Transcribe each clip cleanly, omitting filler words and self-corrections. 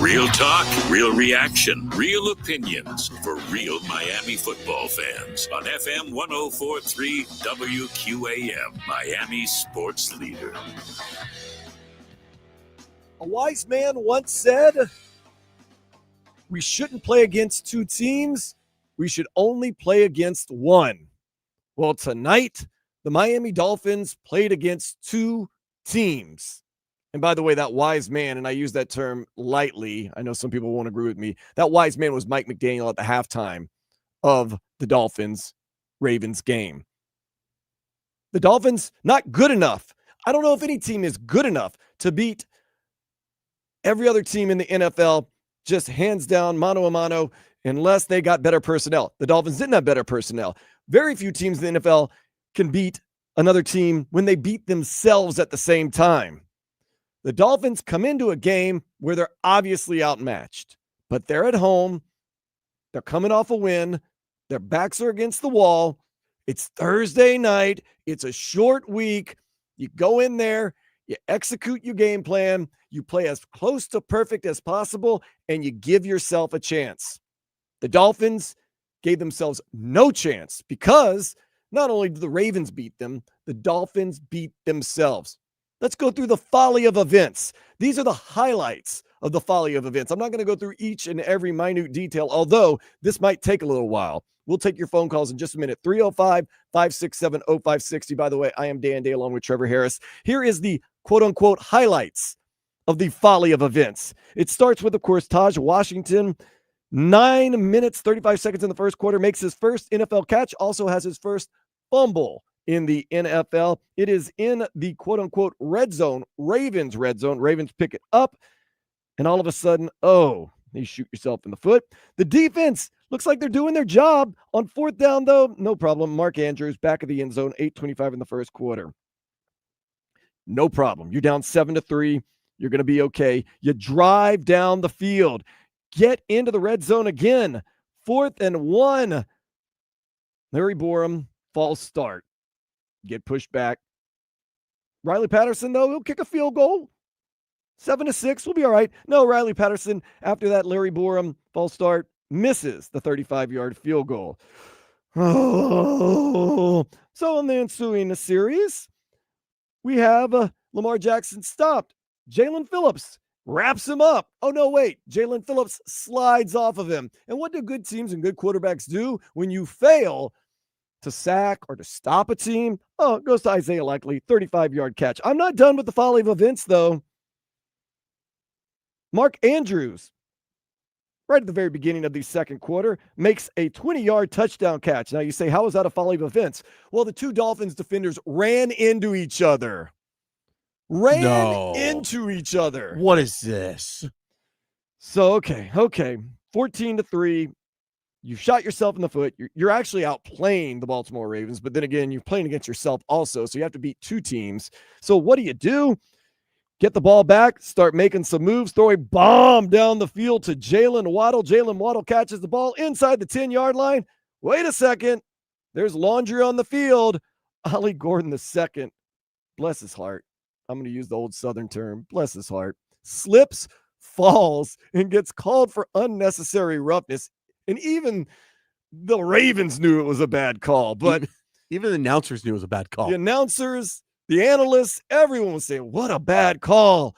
Real talk, real reaction, real opinions for real Miami football fans on FM 104.3 WQAM, Miami Sports Leader. A wise man once said, we shouldn't play against two teams. We should only play against one. Well, tonight, the Miami Dolphins played against two teams. And by the way, that wise man, and I use that term lightly, I know some people won't agree with me, that wise man was Mike McDaniel at the halftime of the Dolphins-Ravens game. The Dolphins, not good enough. I don't know if any team is good enough to beat every other team in the NFL, just hands down, mano a mano, unless they got better personnel. The Dolphins didn't have better personnel. Very few teams in the NFL can beat another team when they beat themselves at the same time. The Dolphins come into a game where they're obviously outmatched, but they're at home. They're coming off a win. Their backs are against the wall. It's Thursday night. It's a short week. You go in there, you execute your game plan, you play as close to perfect as possible, and you give yourself a chance. The Dolphins gave themselves no chance because not only did the Ravens beat them, the Dolphins beat themselves. Let's go through the folly of events. These are the highlights of the folly of events. I'm not going to go through each and every minute detail, although this might take a little while. We'll take your phone calls in just a minute. 305-567-0560. By the way, I am Dan Day along with Trevor Harris. Here is the quote-unquote highlights of the folly of events. It starts with, of course, Taj Washington. 9 minutes, 35 seconds in the first quarter, makes his first NFL catch, also has his first fumble in the NFL. It is in the quote-unquote red zone, Ravens red zone. Ravens pick it up, and all of a sudden, you shoot yourself in the foot. The defense looks like they're doing their job. On fourth down, though, no problem. Mark Andrews, back of the end zone, 8:25 in the first quarter. No problem. You're down 7-3. You're going to be okay. You drive down the field. Get into the red zone again. 4th and 1. Larry Borum, false start. Get pushed back. Riley Patterson, though, he'll kick a field goal. 7-6, we'll be all right. No, Riley Patterson, after that Larry Borum false start, misses the 35-yard field goal. So in the ensuing series, we have Lamar Jackson stopped. Jalen Phillips wraps him up. Oh, no, wait. Jalen Phillips slides off of him. And what do good teams and good quarterbacks do when you fail to sack or to stop a team? Oh, it goes to Isaiah Likely, 35-yard catch. I'm not done with the folly of events, though. Mark Andrews, right at the very beginning of the second quarter, makes a 20-yard touchdown catch. Now you say, how is that a folly of events? Well, the two Dolphins defenders ran into each other. Into each other. What is this? So, okay. 14-3. You shot yourself in the foot. You're actually outplaying the Baltimore Ravens, but then again, you're playing against yourself also, so you have to beat two teams. So what do? Get the ball back, start making some moves, throw a bomb down the field to Jalen Waddle. Jalen Waddle catches the ball inside the 10-yard line. Wait a second. There's laundry on the field. Ollie Gordon II, bless his heart. I'm going to use the old Southern term, bless his heart, slips, falls, and gets called for unnecessary roughness. And even the Ravens knew it was a bad call, but even the announcers knew it was a bad call. The announcers, the analysts, everyone was saying, what a bad call.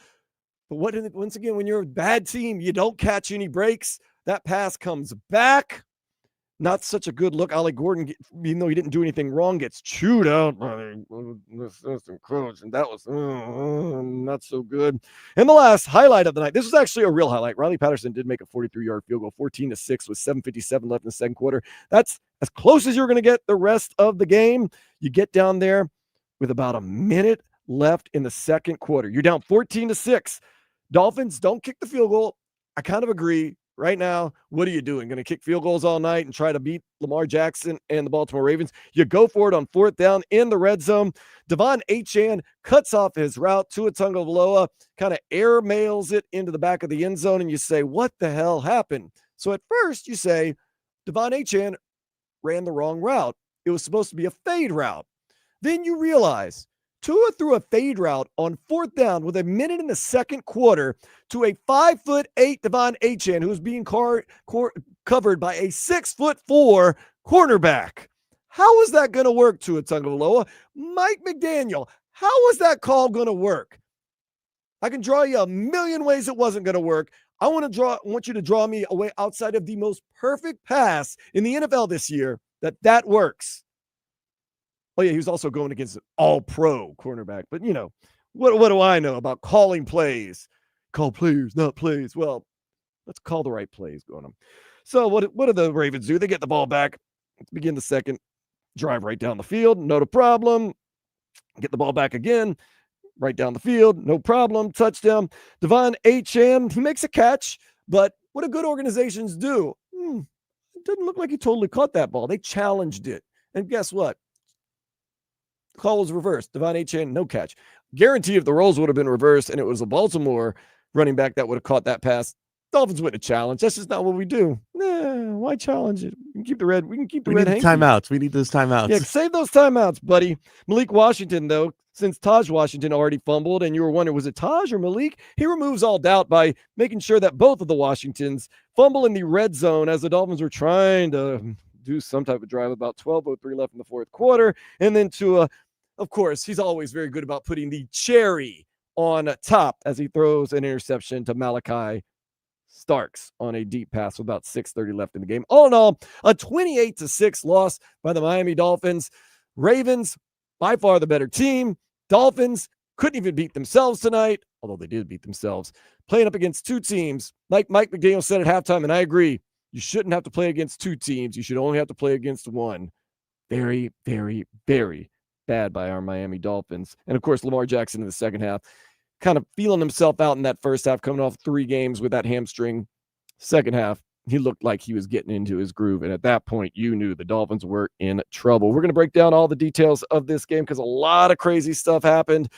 But once again, when you're a bad team, you don't catch any breaks. That pass comes back. Not such a good look. Ollie Gordon, even though he didn't do anything wrong, gets chewed out by the assistant coach, and that was not so good. And the last highlight of the night, this was actually a real highlight. Riley Patterson did make a 43-yard field goal, 14-6 with 7:57 left in the second quarter. That's as close as you're going to get the rest of the game. You get down there with about a minute left in the second quarter. You're down 14-6. Dolphins don't kick the field goal. I kind of agree. Right now, what are you doing? Going to kick field goals all night and try to beat Lamar Jackson and the Baltimore Ravens? You go for it on fourth down in the red zone. Devon Achane cuts off his route. Tua Tagovailoa kind of air mails it into the back of the end zone, and you say, what the hell happened? So at first you say, Devon Achane ran the wrong route. It was supposed to be a fade route. Then you realize Tua threw a fade route on 4th down with a minute in the second quarter to a 5'8" Devon Achane, who was being covered by a 6'4" cornerback. How is that going to work, Tua Tagovailoa? Mike McDaniel, how is that call going to work? I can draw you a million ways it wasn't going to work. I want you to draw me a way outside of the most perfect pass in the NFL this year that works. Oh, yeah, he was also going against an all-pro cornerback. But, what do I know about calling plays? Call plays, not plays. Well, let's call the right plays going on. So what do the Ravens do? They get the ball back. Let's begin the second. Drive right down the field. Not a problem. Get the ball back again. Right down the field. No problem. Touchdown. Devon Achane, he makes a catch. But what do good organizations do? It didn't look like he totally caught that ball. They challenged it. And guess what? Call was reversed. Devon Achane, no catch. Guarantee if the roles would have been reversed and it was a Baltimore running back that would have caught that pass, Dolphins wouldn't have challenged. That's just not what we do. Why challenge it? We can keep the red. We can keep the red. Timeouts. We need those timeouts. Yeah, save those timeouts, buddy. Malik Washington, though, since Taj Washington already fumbled, and you were wondering, was it Taj or Malik? He removes all doubt by making sure that both of the Washingtons fumble in the red zone as the Dolphins were trying to do some type of drive. About 12:03 left in the fourth quarter, and then of course, he's always very good about putting the cherry on top as he throws an interception to Malachi Starks on a deep pass with about 6:30 left in the game. All in all, a 28-6 loss by the Miami Dolphins. Ravens, by far the better team. Dolphins couldn't even beat themselves tonight, although they did beat themselves, playing up against two teams. Like Mike McDaniel said at halftime, and I agree, you shouldn't have to play against two teams. You should only have to play against one. Very, very, very bad by our Miami Dolphins. And of course, Lamar Jackson in the second half, kind of feeling himself out in that first half, coming off 3 games with that hamstring. Second half, he looked like he was getting into his groove. And at that point, you knew the Dolphins were in trouble. We're going to break down all the details of this game because a lot of crazy stuff happened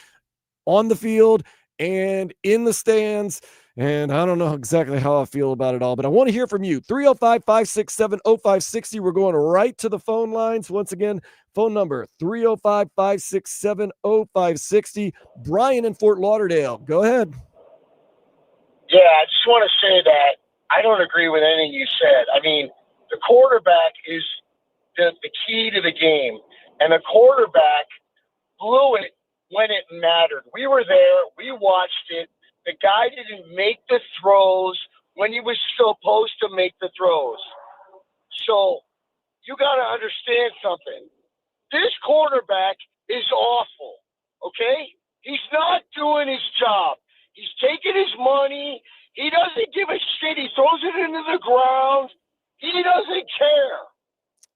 on the field and in the stands. And I don't know exactly how I feel about it all, but I want to hear from you. 305-567-0560. We're going right to the phone lines. Once again, phone number 305-567-0560. Brian in Fort Lauderdale. Go ahead. Yeah, I just want to say that I don't agree with anything you said. I mean, the quarterback is the key to the game, and the quarterback blew it when it mattered. We were there. We watched it. The guy didn't make the throws when he was supposed to make the throws. So you got to understand something. This quarterback is awful, okay? He's not doing his job. He's taking his money. He doesn't give a shit. He throws it into the ground. He doesn't care.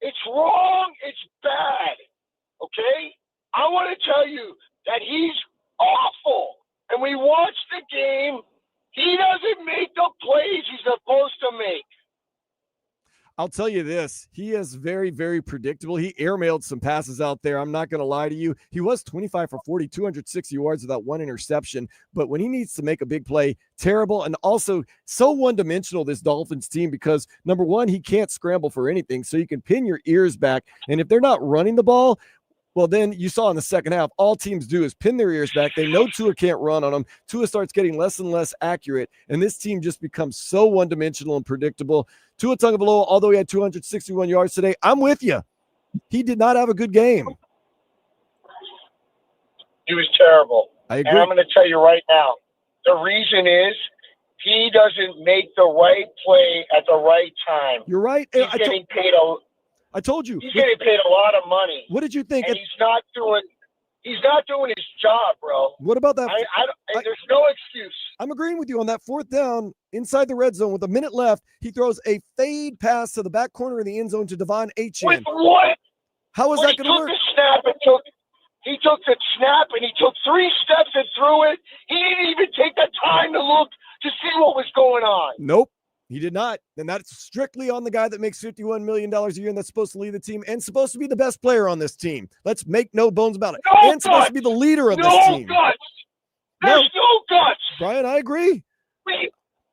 It's wrong. It's bad, okay? I want to tell you that he's awful. And we watched the game. He doesn't make the plays he's supposed to make. I'll tell you this. He is very, very predictable. He airmailed some passes out there. I'm not going to lie to you. He was 25 for 40, 260 yards without one interception. But when he needs to make a big play, terrible. And also so one-dimensional, this Dolphins team, because, number one, he can't scramble for anything. So you can pin your ears back. And if they're not running the ball, well, then you saw in the second half, all teams do is pin their ears back. They know Tua can't run on them. Tua starts getting less and less accurate, and this team just becomes so one-dimensional and predictable. Tua Tagovailoa, although he had 261 yards today, I'm with you. He did not have a good game. He was terrible. I agree. And I'm going to tell you right now, the reason is he doesn't make the right play at the right time. You're right. He's getting paid I told you. He's getting paid a lot of money. What did you think? And he's not doing his job, bro. What about that? There's no excuse. I'm agreeing with you on that 4th down inside the red zone with a minute left. He throws a fade pass to the back corner of the end zone to Devon Achane. With what? How is that going to work? He took the snap and he took 3 steps and threw it. He didn't even take the time to look to see what was going on. Nope. He did not. And that's strictly on the guy that makes $51 million a year and that's supposed to lead the team and supposed to be the best player on this team. Let's make no bones about it. And supposed to be the leader of this team. Guts. There's no guts. Brian, I agree.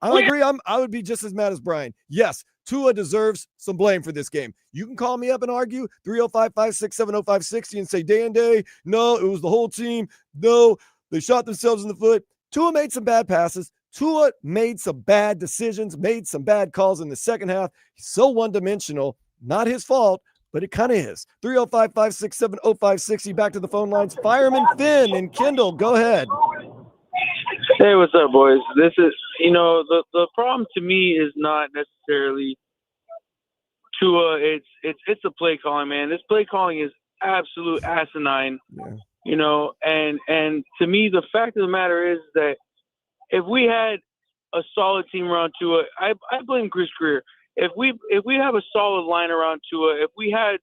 I agree. I would be just as mad as Brian. Yes, Tua deserves some blame for this game. You can call me up and argue 305-567-0560 and say day and day. No, it was the whole team. No, they shot themselves in the foot. Tua made some bad passes. Tua made some bad decisions, made some bad calls in the second half. He's so one-dimensional. Not his fault, but it kind of is. 305-567-0560. Back to the phone lines. Fireman Finn and Kendall, go ahead. Hey, what's up, boys? This is, the problem to me is not necessarily Tua. It's the play calling, man. This play calling is absolute asinine. Yeah. And to me, the fact of the matter is that if we had a solid team around Tua, I blame Chris Greer. If we have a solid line around Tua, if we had,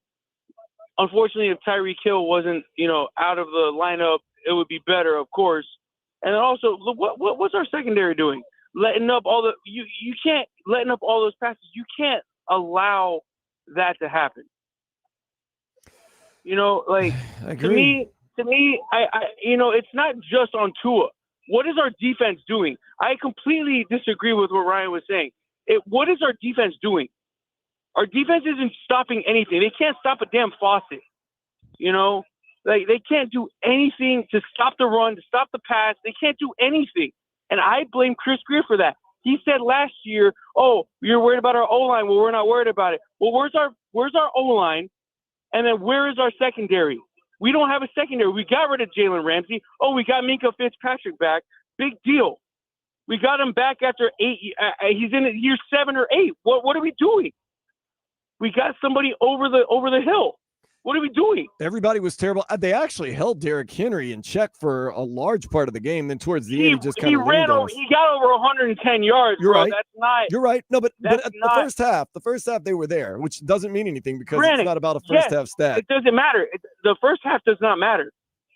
unfortunately, if Tyreek Hill wasn't, out of the lineup, it would be better, of course. And then also, what's our secondary doing? Letting up all you can't letting up all those passes. You can't allow that to happen. I agree. To me, it's not just on Tua. What is our defense doing? I completely disagree with what Ryan was saying. What is our defense doing? Our defense isn't stopping anything. They can't stop a damn faucet. They can't do anything to stop the run, to stop the pass. They can't do anything. And I blame Chris Greer for that. He said last year, "Oh, you're worried about our O-line." Well, we're not worried about it. Well, where's our O-line? And then where is our secondary? We don't have a secondary. We got rid of Jalen Ramsey. Oh, we got Minkah Fitzpatrick back. Big deal. We got him back after 8. He's in year 7 or 8. What are we doing? We got somebody over the hill. What are we doing? Everybody was terrible. They actually held Derrick Henry in check for a large part of the game. Then towards the end, he just kind of ran over. He got over 110 yards. You're bro. right. That's not. You're right. No, but the first half they were there, which doesn't mean anything because it's not about a first half stat. It doesn't matter. The first half does not matter.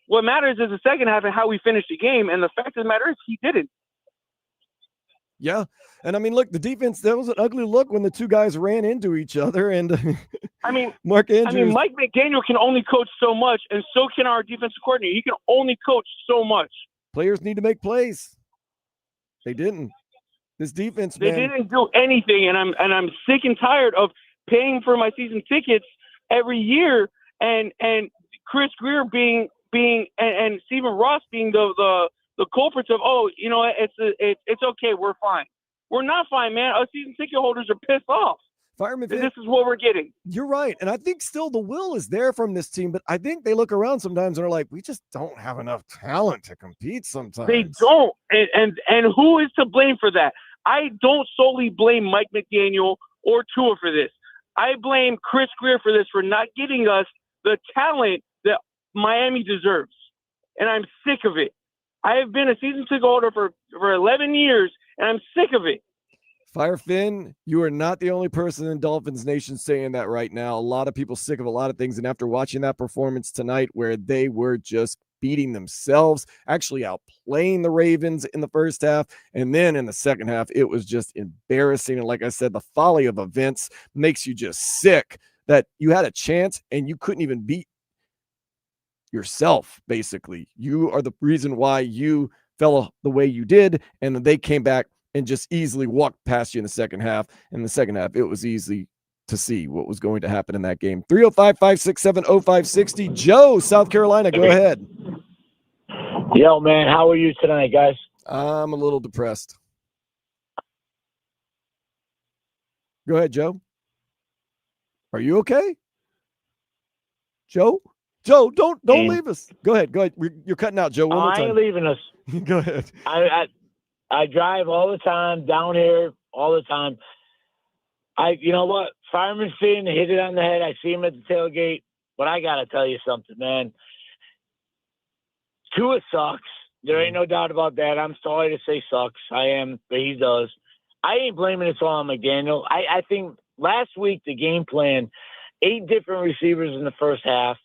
What matters is the second half and how we finish the game. And the fact of the matter is he didn't. Yeah. And I mean, look, the defense, that was an ugly look when the two guys ran into each other. And Mark Andrews. Mike McDaniel can only coach so much, and so can our defensive coordinator. He can only coach so much. Players need to make plays. They didn't. This defense, they didn't do anything, and I'm sick and tired of paying for my season tickets every year, and Chris Greer being and Stephen Ross being the culprits of it's okay, we're fine. We're not fine, man. Our season ticket holders are pissed off. Fireman, this is what we're getting. You're right. And I think still the will is there from this team, but I think they look around sometimes and are like, we just don't have enough talent to compete sometimes. They don't. And who is to blame for that? I don't solely blame Mike McDaniel or Tua for this. I blame Chris Greer for this, for not giving us the talent that Miami deserves. And I'm sick of it. I have been a season ticket holder for 11 years, and I'm sick of it. Fire Finn, you are not the only person in Dolphins Nation saying that right now. A lot of people sick of a lot of things. And after watching that performance tonight where they were just beating themselves, actually outplaying the Ravens in the first half, and then in the second half, it was just embarrassing. And like I said, the folly of events makes you just sick that you had a chance and you couldn't even beat yourself, basically. You are the reason why you fell the way you did, and then they came back and just easily walked past you in the second half. In the second half, it was easy to see what was going to happen in that game. 305-567-0560. Joe, South Carolina, go ahead. Yo, man, how are you tonight, guys? I'm a little depressed. Go ahead, Joe. Are you okay? Joe, don't leave us. Go ahead. You're cutting out, Joe. One more time. I ain't leaving us. Go ahead. I drive all the time down here, all the time. You know what? Fireman Finn hit it on the head. I see him at the tailgate, but I gotta tell you something, man. Tua sucks. There ain't no doubt about that. I'm sorry to say sucks. I am, but he does. I ain't blaming this all on McDaniel. I think last week the game plan, 8 different receivers in the first half,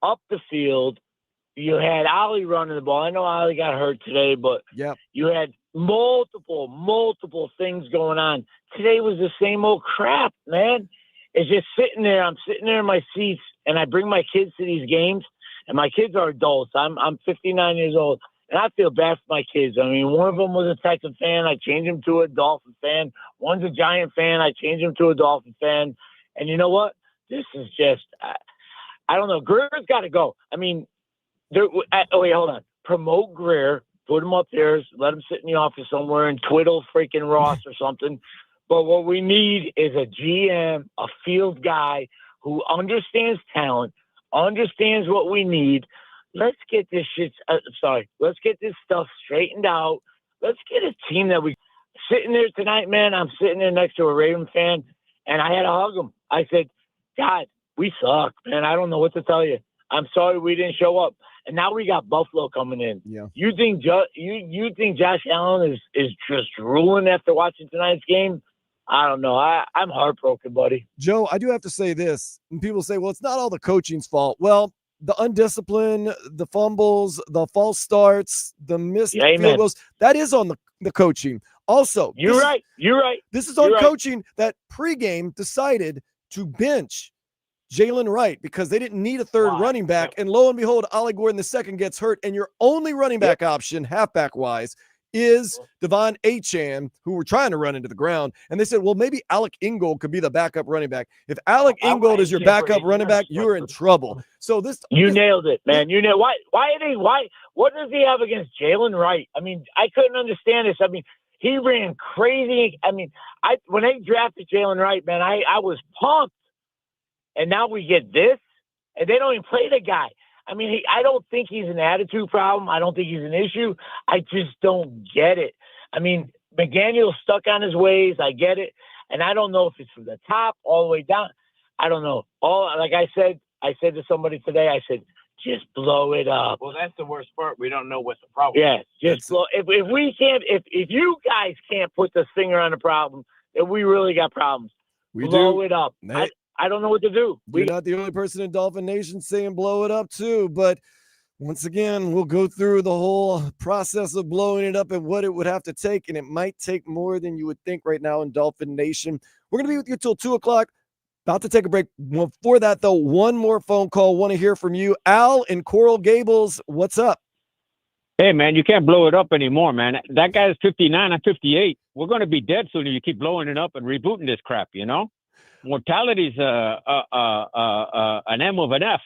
up the field. You had Ollie running the ball. I know Ollie got hurt today, but you had multiple things going on. Today was the same old crap, man. It's just sitting there. I'm sitting there in my seats, and I bring my kids to these games, and my kids are adults. I'm 59 years old, And I feel bad for my kids. I mean, one of them was a Texan fan. I changed him to a Dolphin fan. One's a Giant fan. I changed him to a Dolphin fan. And you know what? This is just, I don't know. Greer's got to go. I mean, wait, hold on. Promote Greer, put him up there, let him sit in the office somewhere and twiddle freaking Ross or something. But what we need is a GM, a field guy who understands talent, understands what we need. Let's get this let's get this stuff straightened out. Let's get a team that we sitting there tonight, man. I'm sitting there next to a Raven fan, and I had to hug him. I said, God, we suck, man. I don't know what to tell you. I'm sorry we didn't show up. And now we got Buffalo coming in. Yeah. You think you think Josh Allen is just ruling after watching tonight's game? I don't know. I'm heartbroken, buddy. Joe, I do have to say this. And people say, well, it's not all the coaching's fault. Well, the undiscipline, the fumbles, the false starts, the missed field goals, that is on the coaching. Also, You're right. This is on coaching that pregame decided to bench Jalen Wright because they didn't need a third running back. And lo and behold, Ollie Gordon II gets hurt. And your only running back option, halfback-wise, is Devon Achane, who were trying to run into the ground. And they said, well, maybe Alec Ingold could be the backup running back. If Alec Ingold is your backup running back, you're in trouble. So you nailed it, man. You know what does he have against Jalen Wright? I mean, I couldn't understand this. I mean, he ran crazy. I mean, when they drafted Jalen Wright, man, I was pumped. And now we get this, and they don't even play the guy. I mean, I don't think he's an attitude problem. I don't think he's an issue. I just don't get it. I mean, McDaniel's stuck on his ways. I get it. And I don't know if it's from the top all the way down. I don't know. Like I said to somebody today, I said, just blow it up. Well, that's the worst part. We don't know what the problem is. Yeah, just blow. If we can't, if you guys can't put the finger on the problem, then we really got problems. Blow it up. I don't know what to do. You're not the only person in Dolphin Nation saying blow it up too, but once again, we'll go through the whole process of blowing it up and what it would have to take, and it might take more than you would think right now in Dolphin Nation. We're going to be with you till 2 o'clock. About to take a break. Before that, though, one more phone call. Want to hear from you. Al in Coral Gables, what's up? Hey, man, you can't blow it up anymore, man. That guy is 59 and 58. We're going to be dead soon if you keep blowing it up and rebooting this crap, you know? Mortality's an M of an F,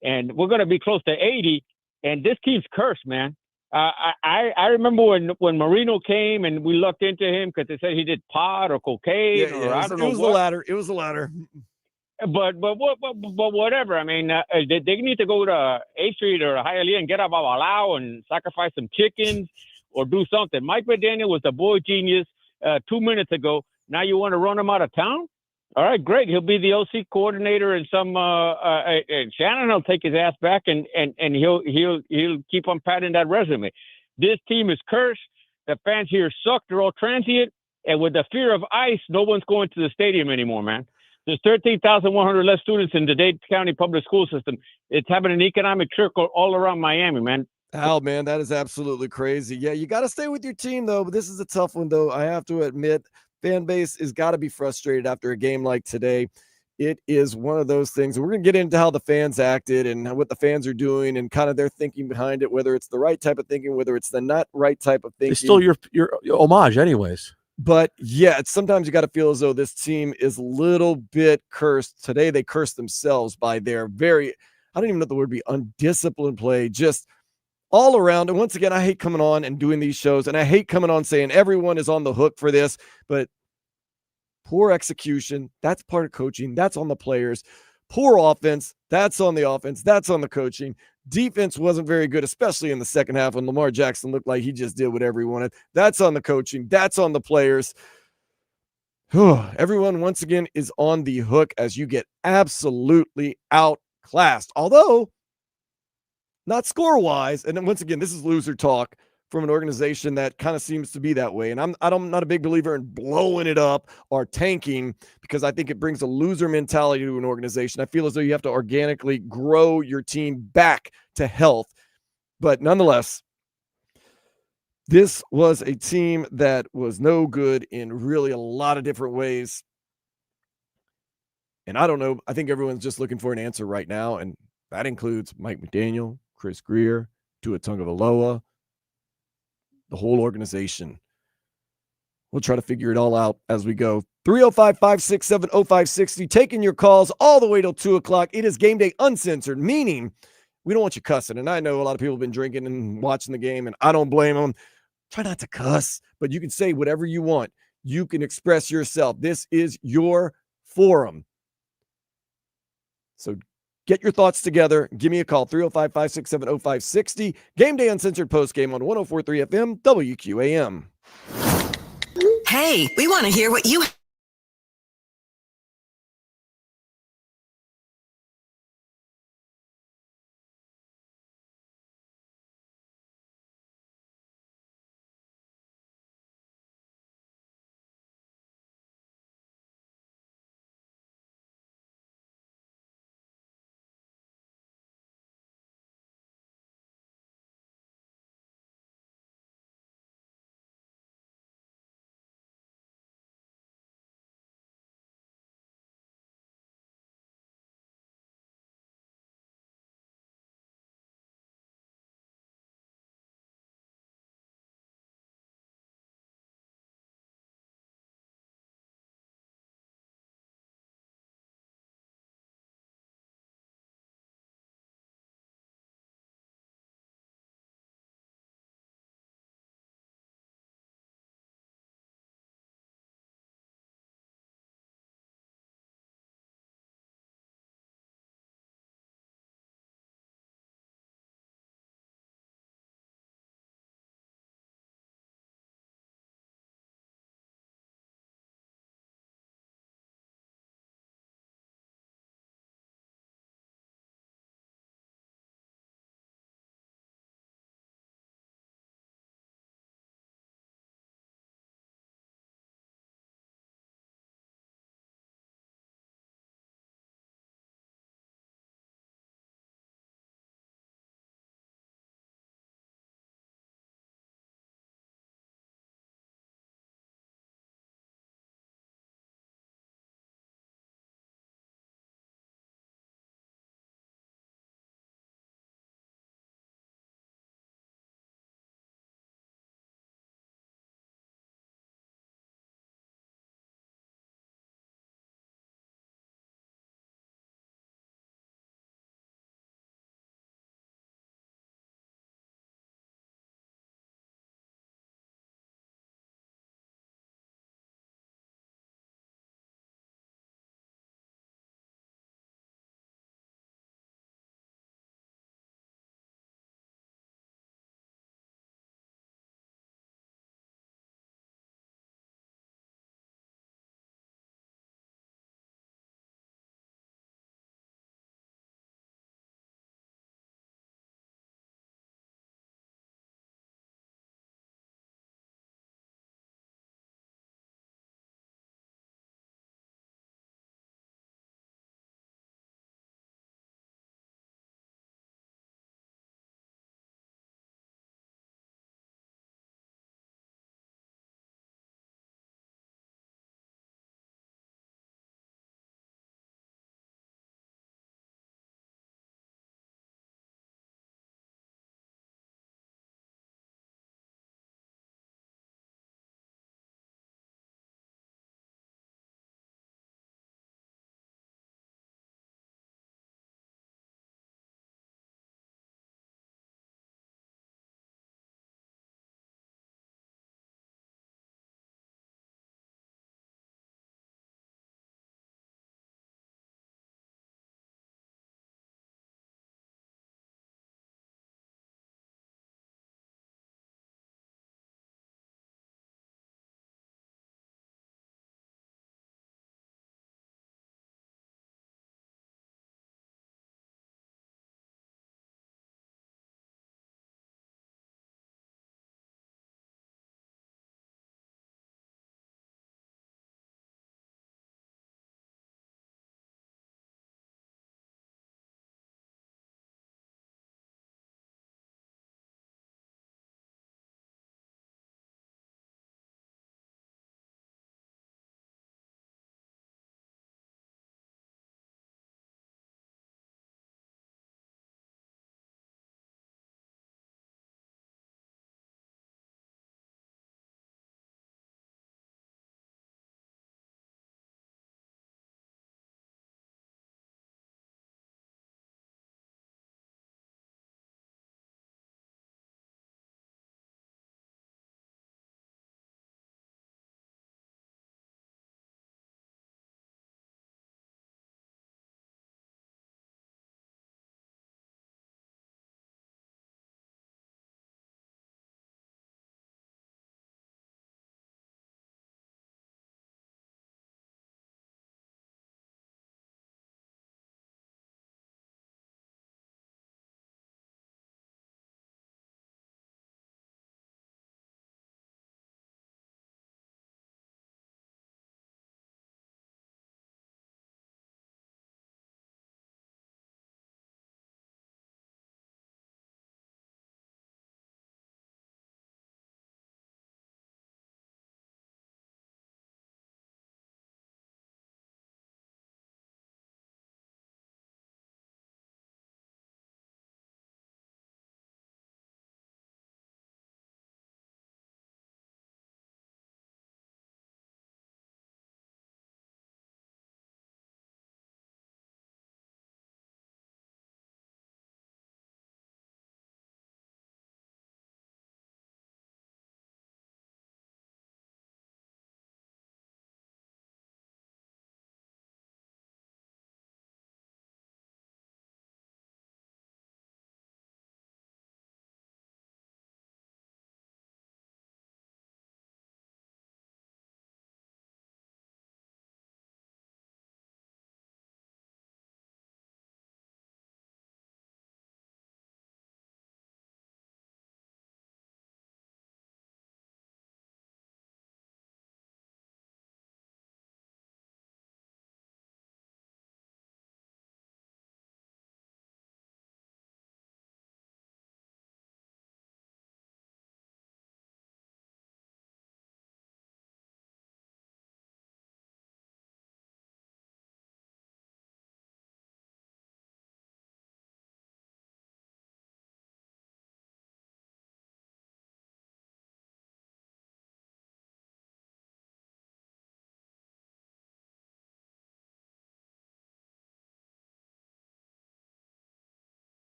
and we're going to be close to 80, and this team's cursed, man. I remember when Marino came and we looked into him because they said he did pot or cocaine I don't know. It was the latter. But whatever. I mean, they need to go to A Street or Hialeah and get a babalao and sacrifice some chickens or do something. Mike McDaniel was the boy genius 2 minutes ago. Now you want to run him out of town? All right, great. He'll be the OC coordinator, and Shannon will take his ass back, and he'll keep on patting that resume. This team is cursed. The fans here suck. They're all transient, and with the fear of ICE, no one's going to the stadium anymore, man. There's 13,100 less students in the Dade County public school system. It's having an economic trickle all around Miami, man. Al, man, that is absolutely crazy. Yeah, you got to stay with your team, though. But this is a tough one, though. I have to admit. Fan base has got to be frustrated after a game like today. It is one of those things. We're going to get into how the fans acted and what the fans are doing and kind of their thinking behind it, whether it's the right type of thinking, whether it's the not right type of thinking. It's still your homage anyways. But, yeah, sometimes you got to feel as though this team is a little bit cursed. Today they cursed themselves by their I don't even know the word be, undisciplined play, just all around. And once again, I hate coming on and doing these shows, and I hate coming on saying everyone is on the hook for this, but poor execution, that's part of coaching. That's on the players. Poor offense, that's on the offense. That's on the coaching. Defense wasn't very good, especially in the second half when Lamar Jackson looked like he just did whatever he wanted. That's on the coaching. That's on the players. Everyone, once again, is on the hook as you get absolutely outclassed. Although, not score-wise, and then once again, this is loser talk from an organization that kind of seems to be that way. And I'm not a big believer in blowing it up or tanking because I think it brings a loser mentality to an organization. I feel as though you have to organically grow your team back to health. But nonetheless, this was a team that was no good in really a lot of different ways. And I don't know. I think everyone's just looking for an answer right now. And that includes Mike McDaniel, Chris Grier, Tua Tagovailoa, the whole organization. We'll try to figure it all out as we go. 305-567-0560. Taking your calls all the way till 2 o'clock. It is Game Day Uncensored, meaning we don't want you cussing. And I know a lot of people have been drinking and watching the game, and I don't blame them. Try not to cuss, but you can say whatever you want. You can express yourself. This is your forum. So get your thoughts together. Give me a call, 305-567-0560. Game Day Uncensored postgame on 104.3 FM, WQAM. Hey, we want to hear what you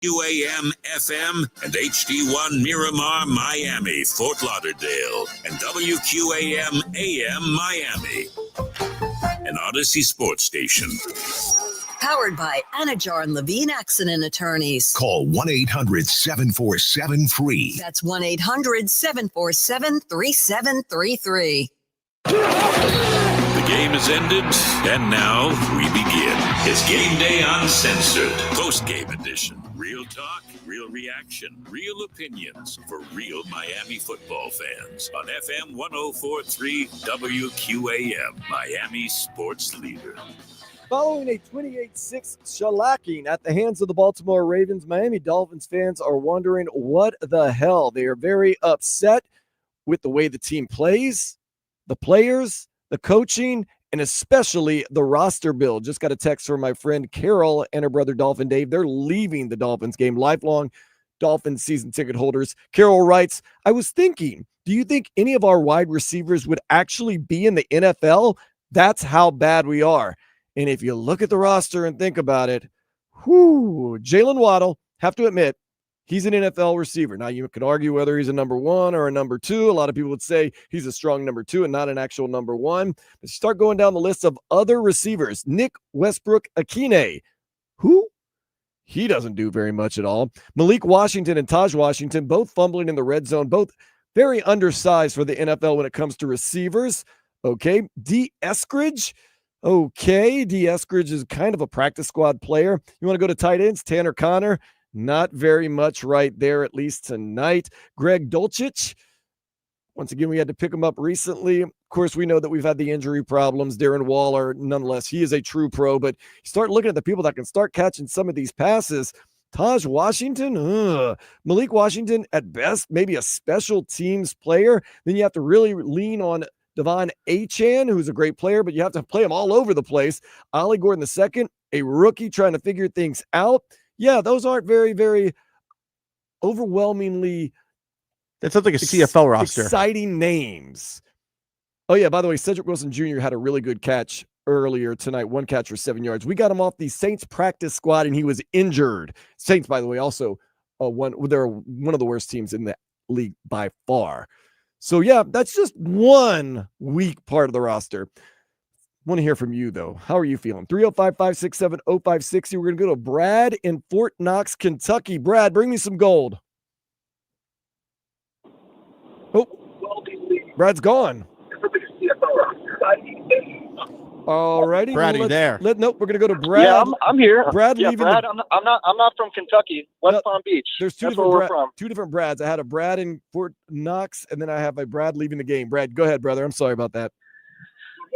UAM FM and HD1 Miramar, Miami, Fort Lauderdale, and WQAM AM Miami, an Odyssey sports station. Powered by Anajar and Levine Accident Attorneys. Call 1-800-747-FREE. That's 1-800-747-3733. The game is ended, and now we begin. It's Game Day Uncensored, post-game edition. Real talk, real reaction, real opinions for real Miami football fans on FM 104.3 WQAM, Miami sports leader. Following a 28-6 shellacking at the hands of the Baltimore Ravens, Miami Dolphins fans are wondering what the hell. They are very upset with the way the team plays, the players, the coaching, and especially the roster build. Just got a text from my friend Carol and her brother Dolphin Dave. They're leaving the Dolphins game, lifelong Dolphins season ticket holders. Carol writes, I was thinking, do you think any of our wide receivers would actually be in the NFL? That's how bad we are. And if you look at the roster and think about it, Jalen Waddle, have to admit, he's an NFL receiver. Now, you could argue whether he's a number one or a number two. A lot of people would say he's a strong number two and not an actual number one. But start going down the list of other receivers. Nick Westbrook-Akine. Who? He doesn't do very much at all. Malik Washington and Taj Washington, both fumbling in the red zone, both very undersized for the NFL when it comes to receivers. Okay. D. Eskridge. Okay. D. Eskridge is kind of a practice squad player. You want to go to tight ends? Tanner Connor. Not very much right there, at least tonight. Greg Dulcich. Once again, we had to pick him up recently. Of course, we know that we've had the injury problems. Darren Waller, nonetheless, he is a true pro, but you start looking at the people that can start catching some of these passes. Taj Washington, Malik Washington, at best, maybe a special teams player. Then you have to really lean on Devon Achane, who's a great player, but you have to play him all over the place. Ollie Gordon II, a rookie trying to figure things out. Yeah, those aren't very, very overwhelmingly. That sounds like a CFL roster. Exciting names. Oh, yeah, by the way, Cedric Wilson Jr. had a really good catch earlier tonight. One catch for 7 yards. We got him off the Saints practice squad, and he was injured. Saints, by the way, also they're one of the worst teams in the league by far. So, yeah, that's just one weak part of the roster. Want to hear from you, though. How are you feeling? 305-567-0560. We're going to go to Brad in Fort Knox, Kentucky. Brad, bring me some gold. Oh, Brad's gone. All righty. Brady, there. Nope, we're going to go to Brad. Yeah, I'm here. Brad, yeah, Brad. I'm not from Kentucky. West Palm Beach. There's two different Brads. I had a Brad in Fort Knox, and then I have a Brad leaving the game. Brad, go ahead, brother. I'm sorry about that.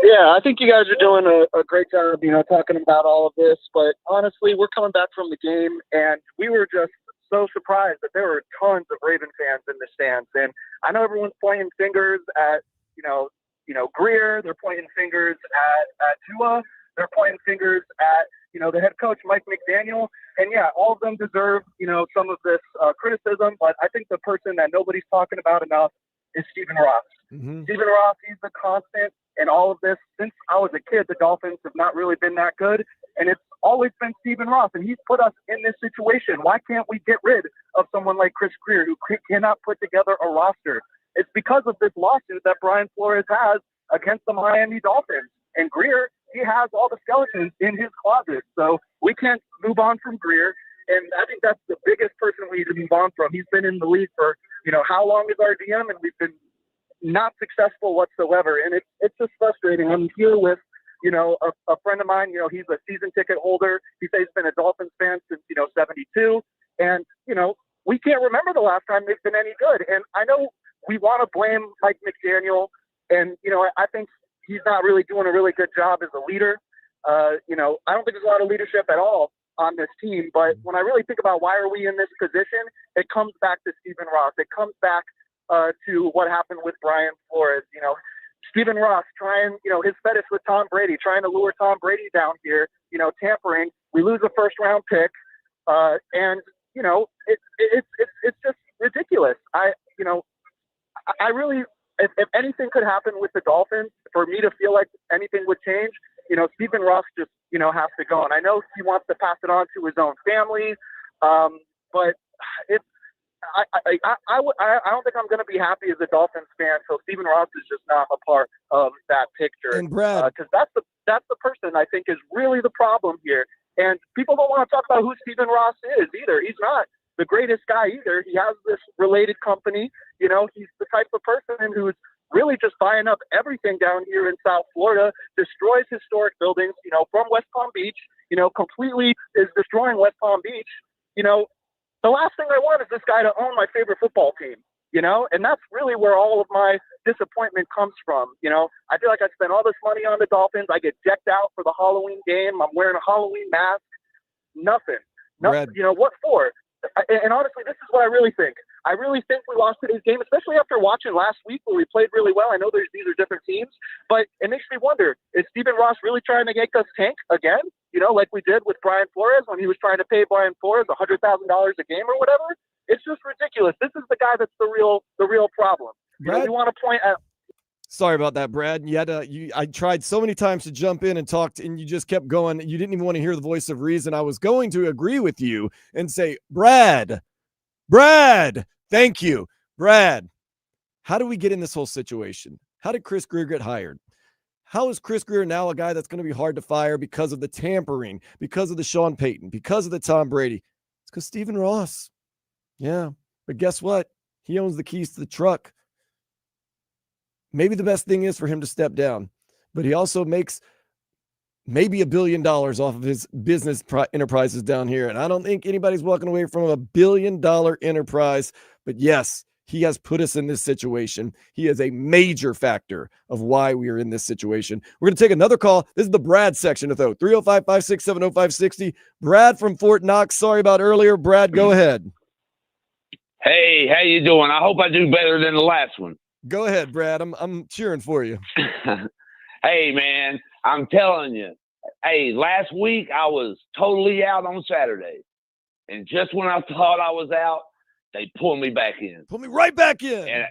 Yeah, I think you guys are doing a great job, talking about all of this. But honestly, we're coming back from the game, and we were just so surprised that there were tons of Raven fans in the stands. And I know everyone's pointing fingers at, Greer. They're pointing fingers at Tua. They're pointing fingers at, the head coach, Mike McDaniel. And, yeah, all of them deserve, some of this criticism. But I think the person that nobody's talking about enough is Stephen Ross. Mm-hmm. Stephen Ross, he's the constant in all of this. Since I was a kid, the Dolphins have not really been that good. And it's always been Stephen Ross. And he's put us in this situation. Why can't we get rid of someone like Chris Greer, who cannot put together a roster? It's because of this lawsuit that Brian Flores has against the Miami Dolphins. And Greer, he has all the skeletons in his closet. So we can't move on from Greer. And I think that's the biggest person we need to move on from. He's been in the league for, how long is our DM? And we've been not successful whatsoever. And it's just frustrating. I'm here with, a friend of mine, he's a season ticket holder. He says he's been a Dolphins fan since, 72. And, we can't remember the last time they've been any good. And I know we want to blame Mike McDaniel. And, I think he's not really doing a really good job as a leader. I don't think there's a lot of leadership at all on this team. But when I really think about why are we in this position, it comes back to Stephen Ross. It comes back to what happened with Brian Flores. Stephen Ross trying, his fetish with Tom Brady, trying to lure Tom Brady down here, tampering. We lose a first-round pick. And, it's just ridiculous. I really, if anything could happen with the Dolphins, for me to feel like anything would change, Stephen Ross just, has to go. And I know he wants to pass it on to his own family. but it's I don't think I'm going to be happy as a Dolphins fan. So Stephen Ross is just not a part of that picture. And Brad, because that's the person I think is really the problem here. And people don't want to talk about who Stephen Ross is either. He's not the greatest guy either. He has this related company. You know, he's the type of person who's really just buying up everything down here in South Florida, destroys historic buildings, you know, from West Palm Beach, you know, completely is destroying West Palm Beach. You know, the last thing I want is this guy to own my favorite football team, you know, and that's really where all of my disappointment comes from. You know, I feel like I spent all this money on the Dolphins. I get decked out for the Halloween game. I'm wearing a Halloween mask. Nothing. Brad. You know, what for? And honestly, this is what I really think. I really think we lost today's game, especially after watching last week where we played really well. I know these are different teams, but it makes me wonder, is Stephen Ross really trying to make us tank again? You know, like we did with Brian Flores when he was trying to pay Brian Flores $100,000 a game or whatever? It's just ridiculous. This is the guy that's the real problem. You know, we want to point out. Sorry about that, Brad. I tried so many times to jump in and talk, and you just kept going. You didn't even want to hear the voice of reason. I was going to agree with you and say, Brad, thank you. Brad, how do we get in this whole situation? How did Chris Greer get hired? How is Chris Greer now a guy that's going to be hard to fire because of the tampering, because of the Sean Payton, because of the Tom Brady? It's because Stephen Ross. Yeah, but guess what? He owns the keys to the truck. Maybe the best thing is for him to step down, but he also makes maybe $1 billion off of his business enterprises down here. And I don't think anybody's walking away from a $1 billion enterprise, but yes, he has put us in this situation. He is a major factor of why we are in this situation. We're going to take another call. This is the Brad section of 305-567-0560. Brad from Fort Knox. Sorry about earlier. Brad, go ahead. Hey, how you doing? I hope I do better than the last one. Go ahead, Brad. I'm cheering for you. Hey, man, I'm telling you. Hey, last week I was totally out on Saturday. And just when I thought I was out, they pulled me back in. Pull me right back in. And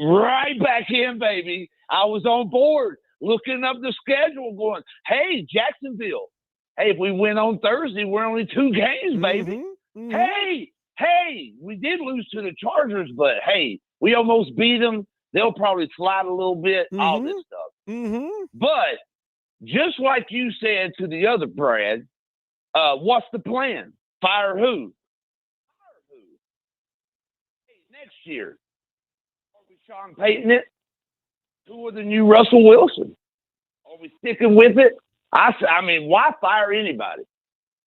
right back in, baby. I was on board looking up the schedule going, hey, Jacksonville. Hey, if we win on Thursday, we're only 2 games, baby. Mm-hmm. Hey, we did lose to the Chargers, but hey, we almost beat them. They'll probably slide a little bit, all this stuff. But just like you said to the other Brad, what's the plan? Fire who? Hey, next year, are we Sean Payton it? Who are the new Russell Wilson? Are we sticking with it? I mean, why fire anybody?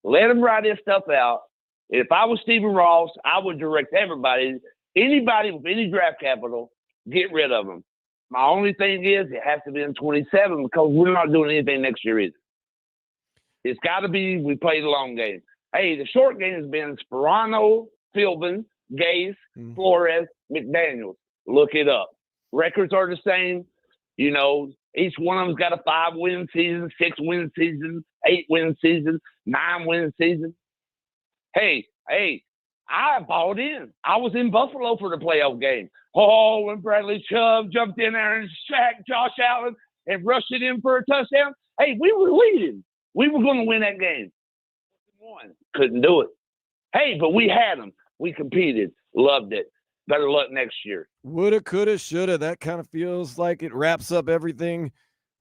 Let them write this stuff out. If I was Stephen Ross, I would direct anybody with any draft capital, get rid of them. My only thing is it has to be in 27 because we're not doing anything next year either. It's got to be we play the long game. Hey, the short game has been Sperano, Philbin, Gase, Flores, McDaniels. Look it up. Records are the same. You know, each one of them's got a 5-win season, 6-win season, 8-win season, 9-win season. Hey, I bought in. I was in Buffalo for the playoff game. Oh, when Bradley Chubb jumped in there and sacked Josh Allen and rushed it in for a touchdown. Hey, we were leading. We were going to win that game. Couldn't do it. Hey, but we had them. We competed. Loved it. Better luck next year. Woulda, coulda, shoulda. That kind of feels like it wraps up everything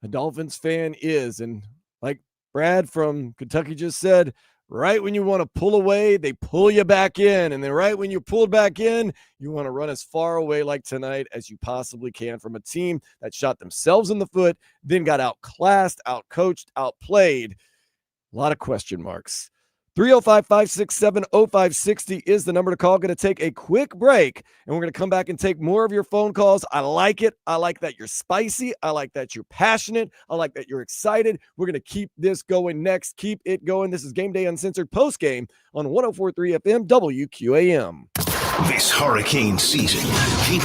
a Dolphins fan is. And like Brad from Kentucky just said, right when you want to pull away, they pull you back in. And then right when you're pulled back in, you want to run as far away like tonight as you possibly can from a team that shot themselves in the foot, then got outclassed, outcoached, outplayed. A lot of question marks. 305-567-0560 is the number to call. Going to take a quick break, and we're going to come back and take more of your phone calls. I like it. I like that you're spicy. I like that you're passionate. I like that you're excited. We're going to keep this going next. Keep it going. This is Game Day Uncensored postgame on 104.3 FM WQAM. This hurricane season, keep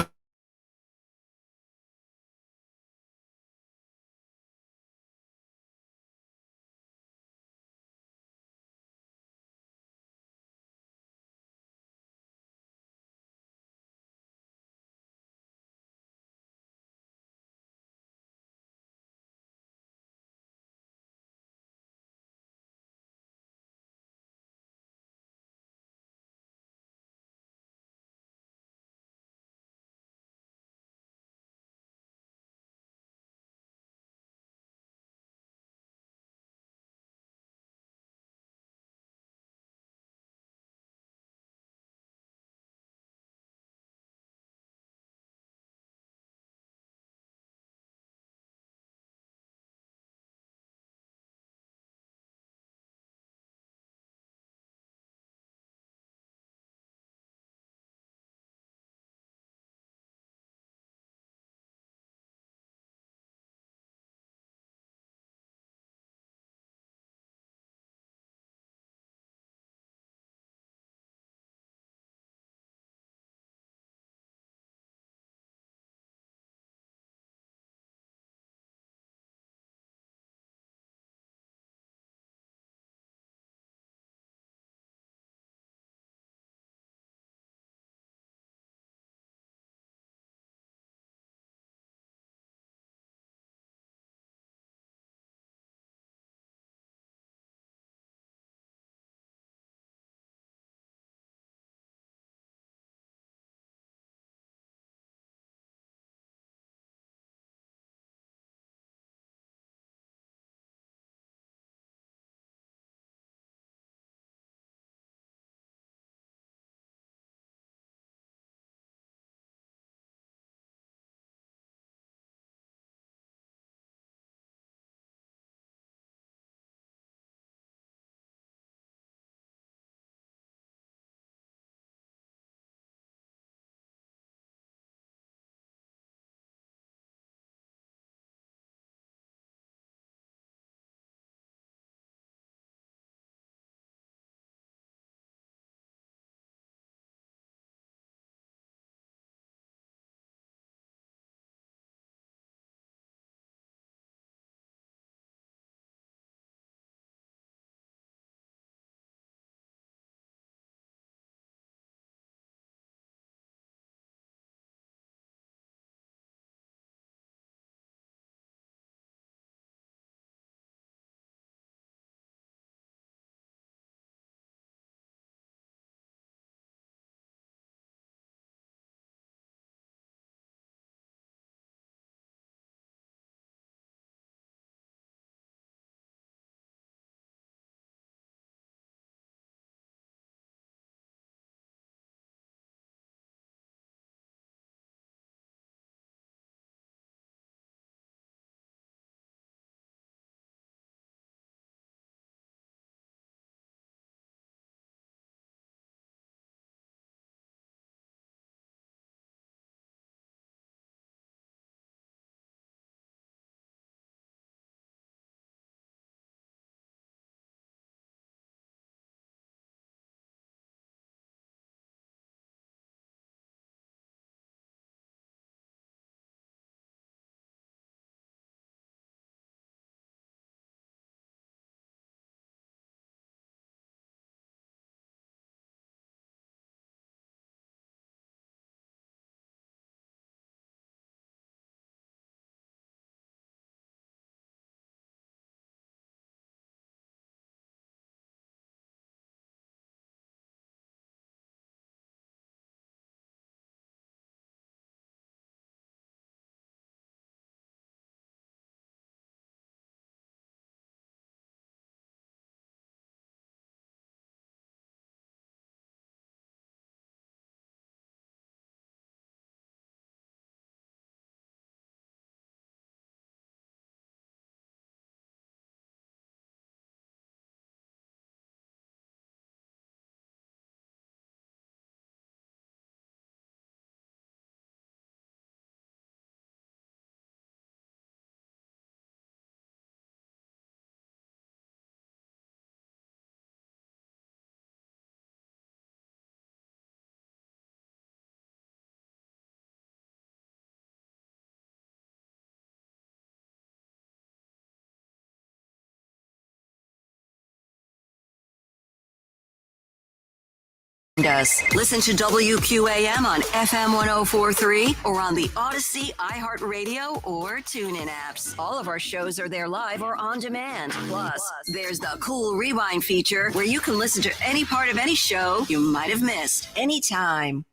us. Listen to WQAM on FM 1043 or on the Odyssey, iHeartRadio, or TuneIn apps. All of our shows are there live or on demand. Plus, there's the cool rewind feature where you can listen to any part of any show you might have missed anytime.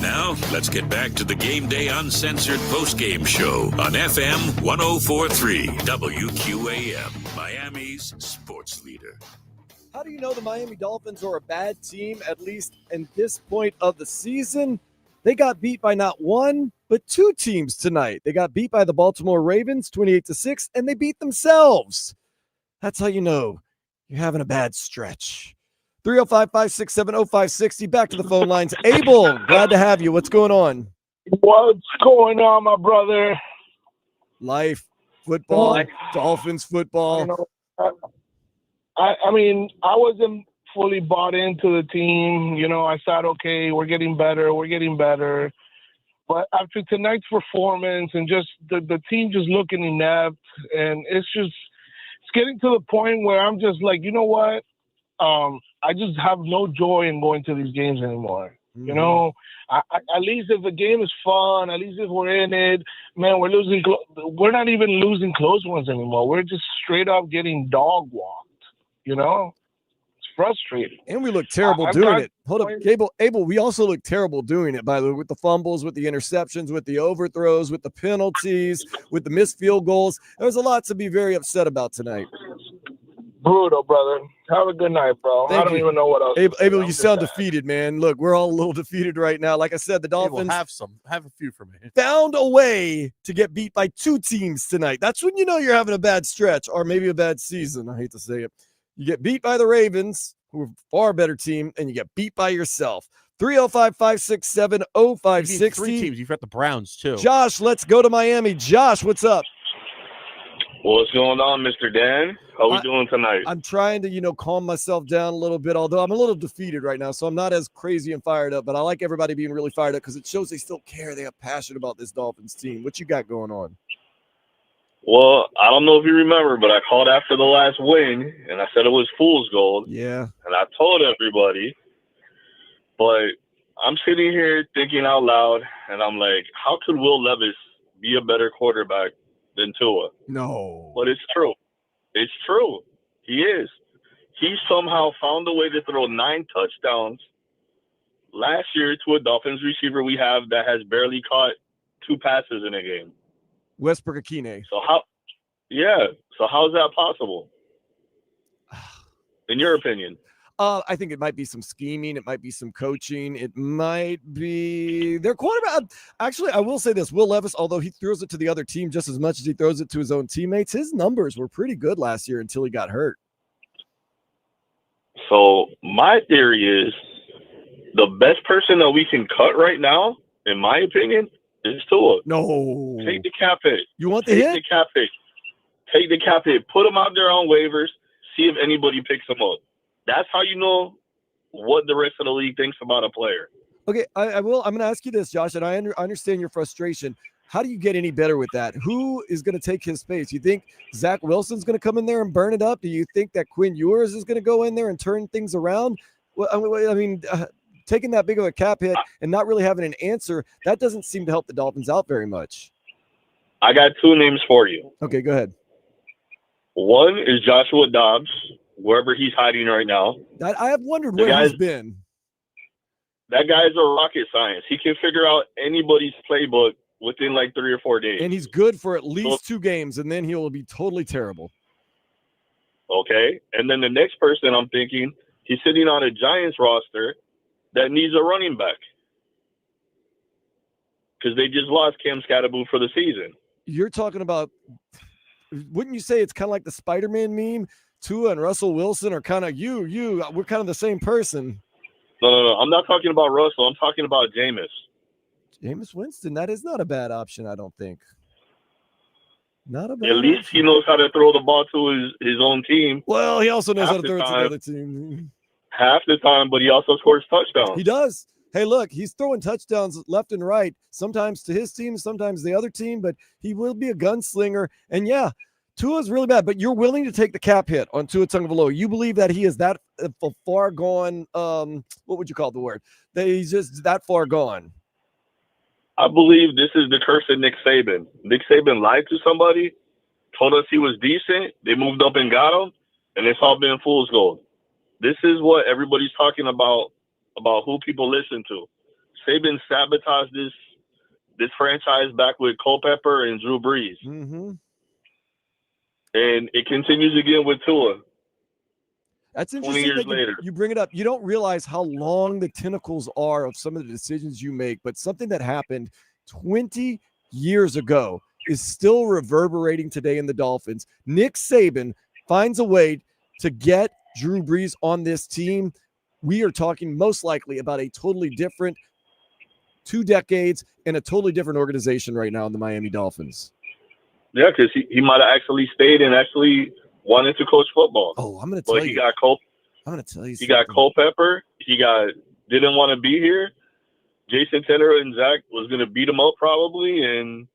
Now, let's get back to the Game Day Uncensored postgame show on FM 1043 WQAM, Miami's sports leader. How do you know the Miami Dolphins are a bad team, at least in this point of the season? They got beat by not one, but two teams tonight. They got beat by the Baltimore Ravens 28-6, and they beat themselves. That's how you know you're having a bad stretch. 305-567-0560. Back to the phone lines. Abel, glad to have you. What's going on? What's going on, my brother? Life, football, Dolphins football. You know, I mean, I wasn't fully bought into the team. You know, I thought, okay, we're getting better. But after tonight's performance and just the team just looking inept, and it's getting to the point where I'm just like, you know what? I just have no joy in going to these games anymore. Mm-hmm. You know, at least if the game is fun, at least if we're in it, man, we're not even losing close ones anymore. We're just straight up getting dog walked. You know, it's frustrating. And we look terrible doing it. Hold up, Abel, we also look terrible doing it, by the way, with the fumbles, with the interceptions, with the overthrows, with the penalties, with the missed field goals. There's a lot to be very upset about tonight. Brutal, brother. Have a good night, bro. I don't even know what else. Abel, you sound defeated, man. Look, we're all a little defeated right now. Like I said, the Dolphins have a few for me. Found a way to get beat by two teams tonight. That's when you know you're having a bad stretch or maybe a bad season. I hate to say it. You get beat by the Ravens, who are a far better team, and you get beat by yourself. 305-567-0560. Three teams. You've got the Browns, too. Josh, let's go to Miami. Josh, what's up? What's going on, Mr. Dan? How we doing tonight? I'm trying to, calm myself down a little bit, although I'm a little defeated right now, so I'm not as crazy and fired up, but I like everybody being really fired up because it shows they still care. They have passion about this Dolphins team. What you got going on? Well, I don't know if you remember, but I called after the last win, and I said it was fool's gold. Yeah. And I told everybody, but I'm sitting here thinking out loud, and I'm like, how could Will Levis be a better quarterback than Tua? No. But it's true. It's true. He is. He somehow found a way to throw 9 touchdowns last year to a Dolphins receiver we have that has barely caught 2 passes in a game. Westbrook-Akine. So how's that possible? In your opinion? I think it might be some scheming. It might be some coaching. It might be their quarterback. Actually, I will say this. Will Levis, although he throws it to the other team just as much as he throws it to his own teammates, his numbers were pretty good last year until he got hurt. So my theory is the best person that we can cut right now, in my opinion, is Tua. No. Take the cap hit. You want the hit? Take the cap hit. Take the cap hit. Put him out there on waivers. See if anybody picks him up. That's how you know what the rest of the league thinks about a player. Okay, I will. I'm going to ask you this, Josh, and I understand your frustration. How do you get any better with that? Who is going to take his space? You think Zach Wilson's going to come in there and burn it up? Do you think that Quinn Ewers is going to go in there and turn things around? Well, I mean, taking that big of a cap hit and not really having an answer, that doesn't seem to help the Dolphins out very much. I got 2 names for you. Okay, go ahead. One is Joshua Dobbs, wherever he's hiding right now. I have wondered where he's been. That guy's a rocket science. He can figure out anybody's playbook within like 3 or 4 days. And he's good for at least 2 games, and then he'll be totally terrible. Okay. And then the next person I'm thinking, he's sitting on a Giants roster that needs a running back because they just lost Cam Scatterboo for the season. You're talking about, wouldn't you say it's kind of like the Spider-Man meme? Tua and Russell Wilson are kind of we're kind of the same person. No. I'm not talking about Russell. I'm talking about Jameis. Jameis Winston, that is not a bad option, I don't think. Not a bad At least option. he knows how to throw the ball to his own team. Well, he also knows how to throw it to the other team. Half the time, but he also scores touchdowns. He does. Hey, look, he's throwing touchdowns left and right, sometimes to his team, sometimes the other team, but he will be a gunslinger. And yeah, Tua's really bad, but you're willing to take the cap hit on Tua Tagovailoa. You believe that he is that far gone. What would you call the word? That he's just that far gone. I believe this is the curse of Nick Saban. Nick Saban lied to somebody, told us he was decent. They moved up and got him, and it's all been fool's gold. This is what everybody's talking about who people listen to. Saban sabotaged this franchise back with Culpepper and Drew Brees. Mm-hmm. And it continues again with Tua. That's 20 interesting years that later. you bring it up. You don't realize how long the tentacles are of some of the decisions you make, but something that happened 20 years ago is still reverberating today in the Dolphins. Nick Saban finds a way to get Drew Brees on this team. We are talking most likely about a totally different 2 decades and a totally different organization right now in the Miami Dolphins. Yeah, because he might have actually stayed and actually wanted to coach football. Oh, I'm going to tell you. I'm going to tell you. He got Culpepper. He didn't want to be here. Jason Taylor and Zach was going to beat him up probably, and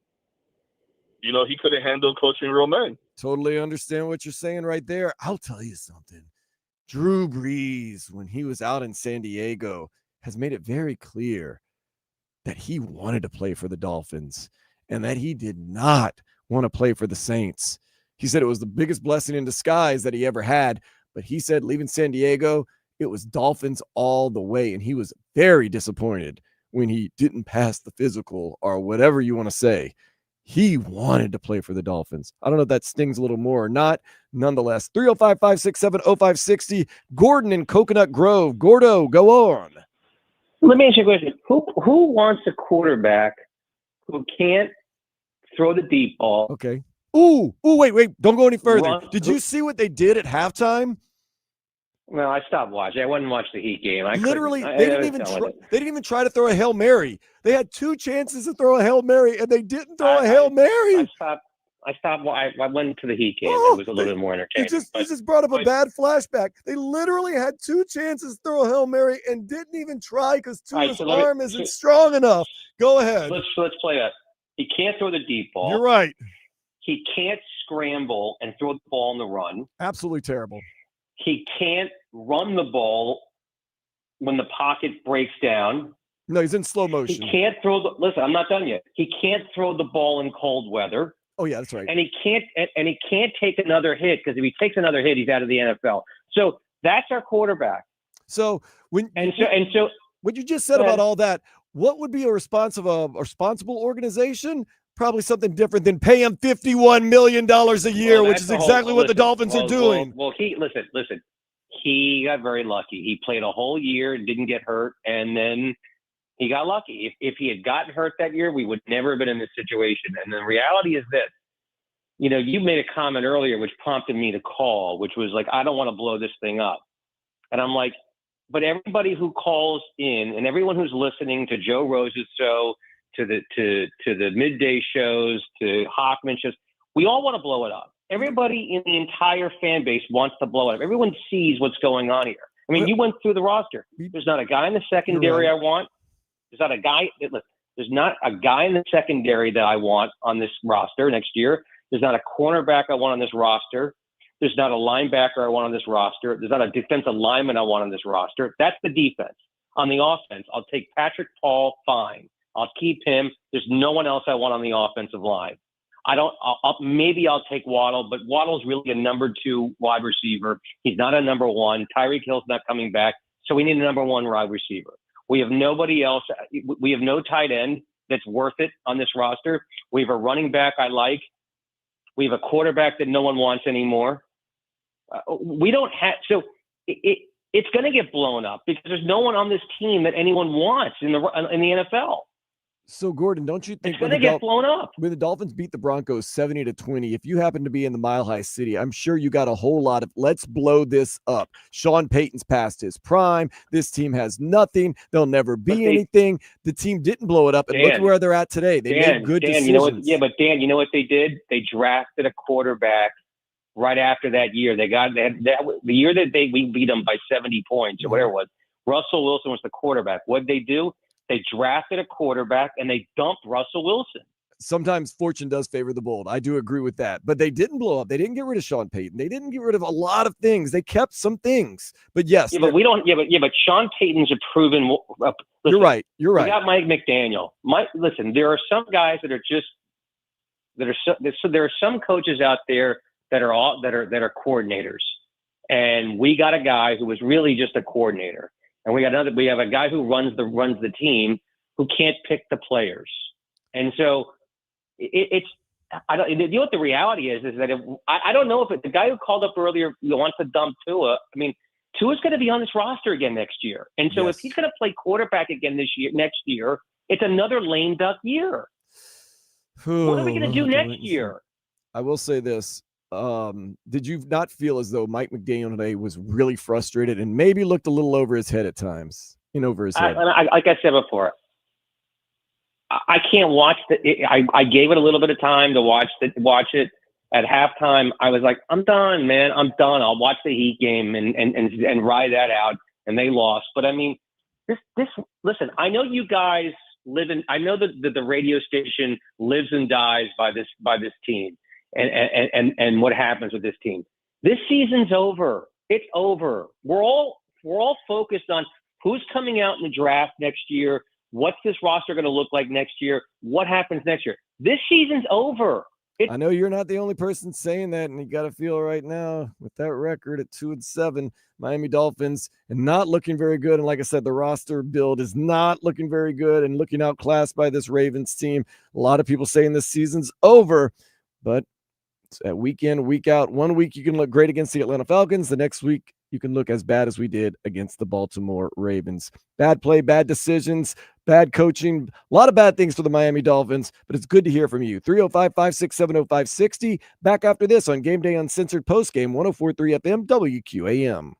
he couldn't handle coaching real men. Totally understand what you're saying right there. I'll tell you something. Drew Brees, when he was out in San Diego, has made it very clear that he wanted to play for the Dolphins and that he did not want to play for the Saints. He said it was the biggest blessing in disguise that he ever had, but he said leaving San Diego, it was Dolphins all the way, and he was very disappointed when he didn't pass the physical or whatever you want to say. He wanted to play for the Dolphins. I don't know if that stings a little more or not. Nonetheless, 305-567-0560, Gordon in Coconut Grove. Gordo, go on. Let me ask you a question. Who wants a quarterback who can't throw the deep ball? Okay. Ooh, wait. Don't go any further. Did you see what they did at halftime? No, I stopped watching. I wouldn't watch the Heat game. Literally, they didn't even try to throw a Hail Mary. They had 2 chances to throw a Hail Mary, and they didn't throw a Hail Mary. I stopped. I went to the Heat game. It was a little bit more entertaining. You just brought up a bad flashback. They literally had 2 chances to throw a Hail Mary and didn't even try because Tua's arm isn't strong enough. Go ahead. Let's play that. He can't throw the deep ball. You're right. He can't scramble and throw the ball on the run. Absolutely terrible. He can't run the ball when the pocket breaks down. No, he's in slow motion. He can't throw the. Listen, I'm not done yet. He can't throw the ball in cold weather. Oh yeah, that's right. And he can't take another hit because if he takes another hit, he's out of the NFL. So that's our quarterback. So what you just said about all that, what would be a responsible organization? Probably something different than pay him $51 million a year, which is exactly what the Dolphins are doing. Well, listen. He got very lucky. He played a whole year and didn't get hurt, and then he got lucky. If he had gotten hurt that year, we would never have been in this situation. And the reality is this. You made a comment earlier which prompted me to call, which was like, I don't want to blow this thing up. And I'm like, but everybody who calls in and everyone who's listening to Joe Rose's show, to the midday shows, to Hockman shows, we all want to blow it up. Everybody in the entire fan base wants to blow it up. Everyone sees what's going on here. I mean, you went through the roster. There's not a guy in the secondary I want. There's not a guy in the secondary that I want on this roster next year. There's not a cornerback I want on this roster. There's not a linebacker I want on this roster. There's not a defensive lineman I want on this roster. That's the defense. On the offense, I'll take Patrick Paul, fine. I'll keep him. There's no one else I want on the offensive line. Maybe I'll take Waddle, but Waddle's really a number 2 wide receiver. He's not a number 1. Tyreek Hill's not coming back, so we need a number 1 wide receiver. We have nobody else. We have no tight end that's worth it on this roster. We have a running back I like. We have a quarterback that no one wants anymore. We don't have – so it's going to get blown up because there's no one on this team that anyone wants in the NFL. So, Gordon, don't you think it's going to get blown up? When the Dolphins beat the Broncos 70-20, if you happen to be in the Mile High City, I'm sure you got a whole lot of let's blow this up. Sean Payton's past his prime. This team has nothing. They'll never be anything. The team didn't blow it up, and look where they're at today. They made good decisions. Dan, you know what they did? They drafted a quarterback right after that year. The year that we beat them by 70 points or whatever it was. Russell Wilson was the quarterback. What did they do? They drafted a quarterback and they dumped Russell Wilson. sometimes fortune does favor the bold. I do agree with that. But they didn't blow up. They didn't get rid of Sean Payton. They didn't get rid of a lot of things. They kept some things. But yes, Yeah, but we don't. But Sean Payton's a proven. You're right. You're right. We got Mike McDaniel. Listen, there are some guys that are just there are some coaches out there that are coordinators, and we got a guy who was really just a coordinator, and we have a guy who runs the team who can't pick the players, and so it's. I don't. You know what the reality is that I don't know if the guy who called up earlier wants to dump Tua. I mean, Tua's going to be on this roster again next year, and so if he's going to play quarterback again next year, it's another lame duck year. What are we going to do next year? I will say this. Did you not feel as though Mike McDaniel today was really frustrated and maybe looked a little over his head at times? Over his head. Like I said before, I can't watch I gave it a little bit of time to watch it. At halftime, I was like, I'm done, man. I'm done. I'll watch the Heat game and ride that out. And they lost. But I mean, listen, I know you guys I know that the radio station lives and dies by this team and what happens with this team. This season's over. It's over. We're all focused on who's coming out in the draft next year. What's this roster going to look like next year? What happens next year? This season's over. I know you're not the only person saying that, and you got to feel right now with that record at 2-7, Miami Dolphins, and not looking very good. And like I said, the roster build is not looking very good and looking outclassed by this Ravens team. A lot of people saying this season's over, but it's at week in, week out. 1 week you can look great against the Atlanta Falcons. The next week you can look as bad as we did against the Baltimore Ravens. Bad play, bad decisions, bad coaching, a lot of bad things for the Miami Dolphins, but it's good to hear from you. 305-567-0560. Back after this on Game Day Uncensored Postgame, 104.3 FM, WQAM.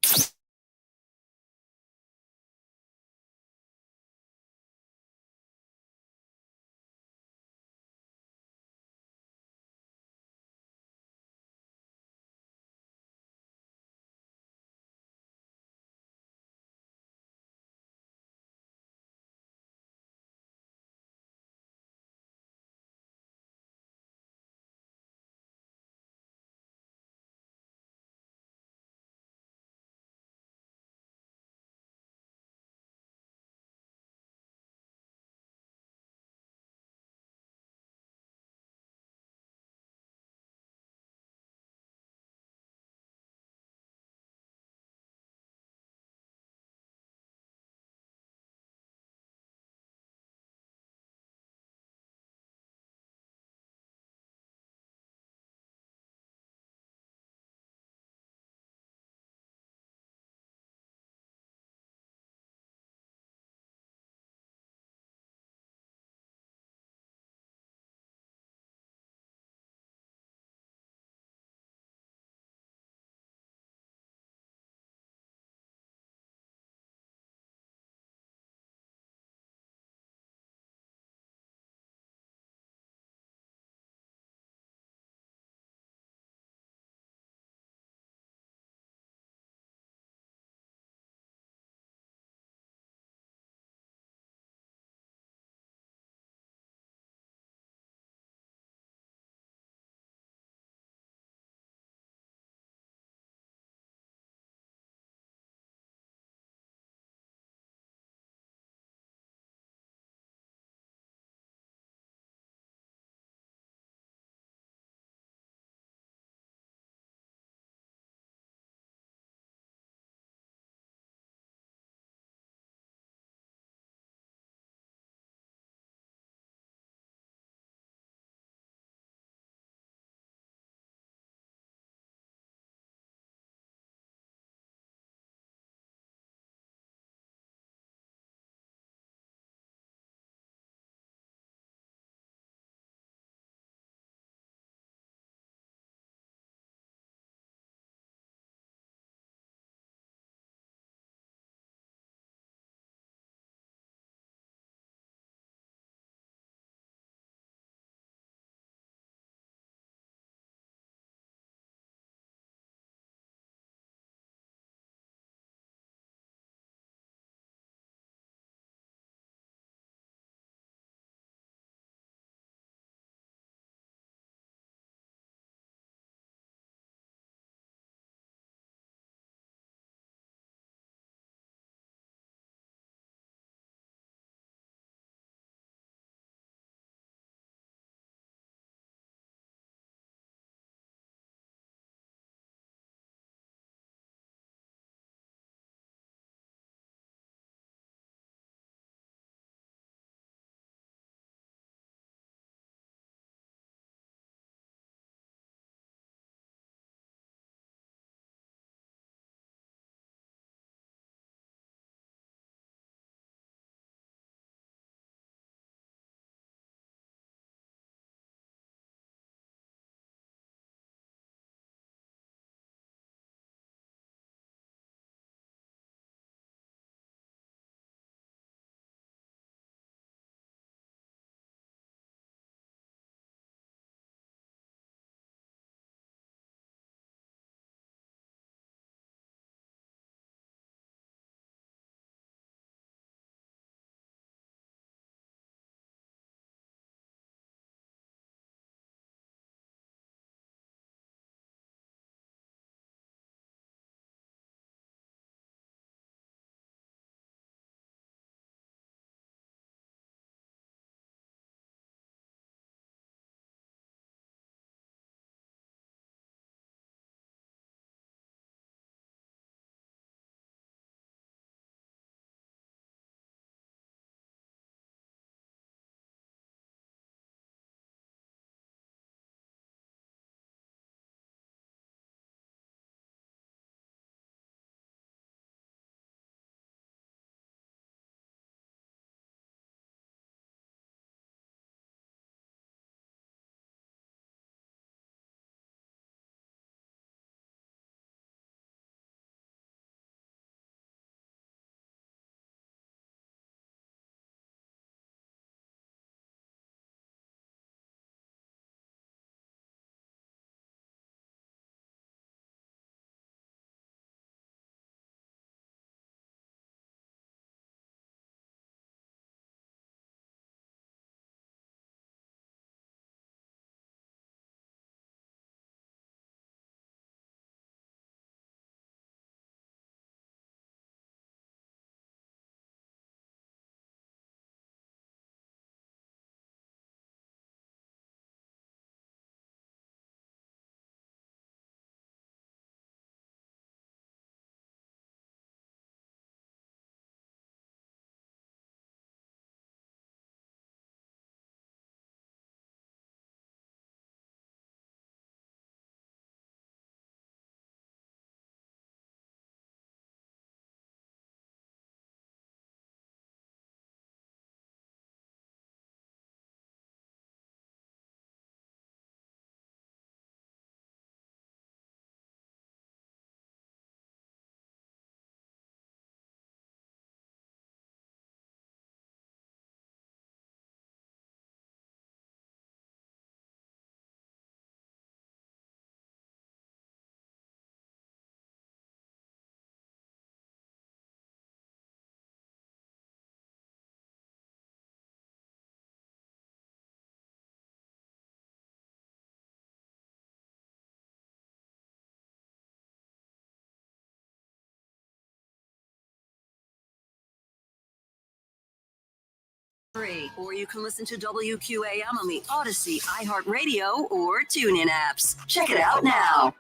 Or you can listen to WQAM on the Odyssey, iHeartRadio, or TuneIn apps. Check it out now.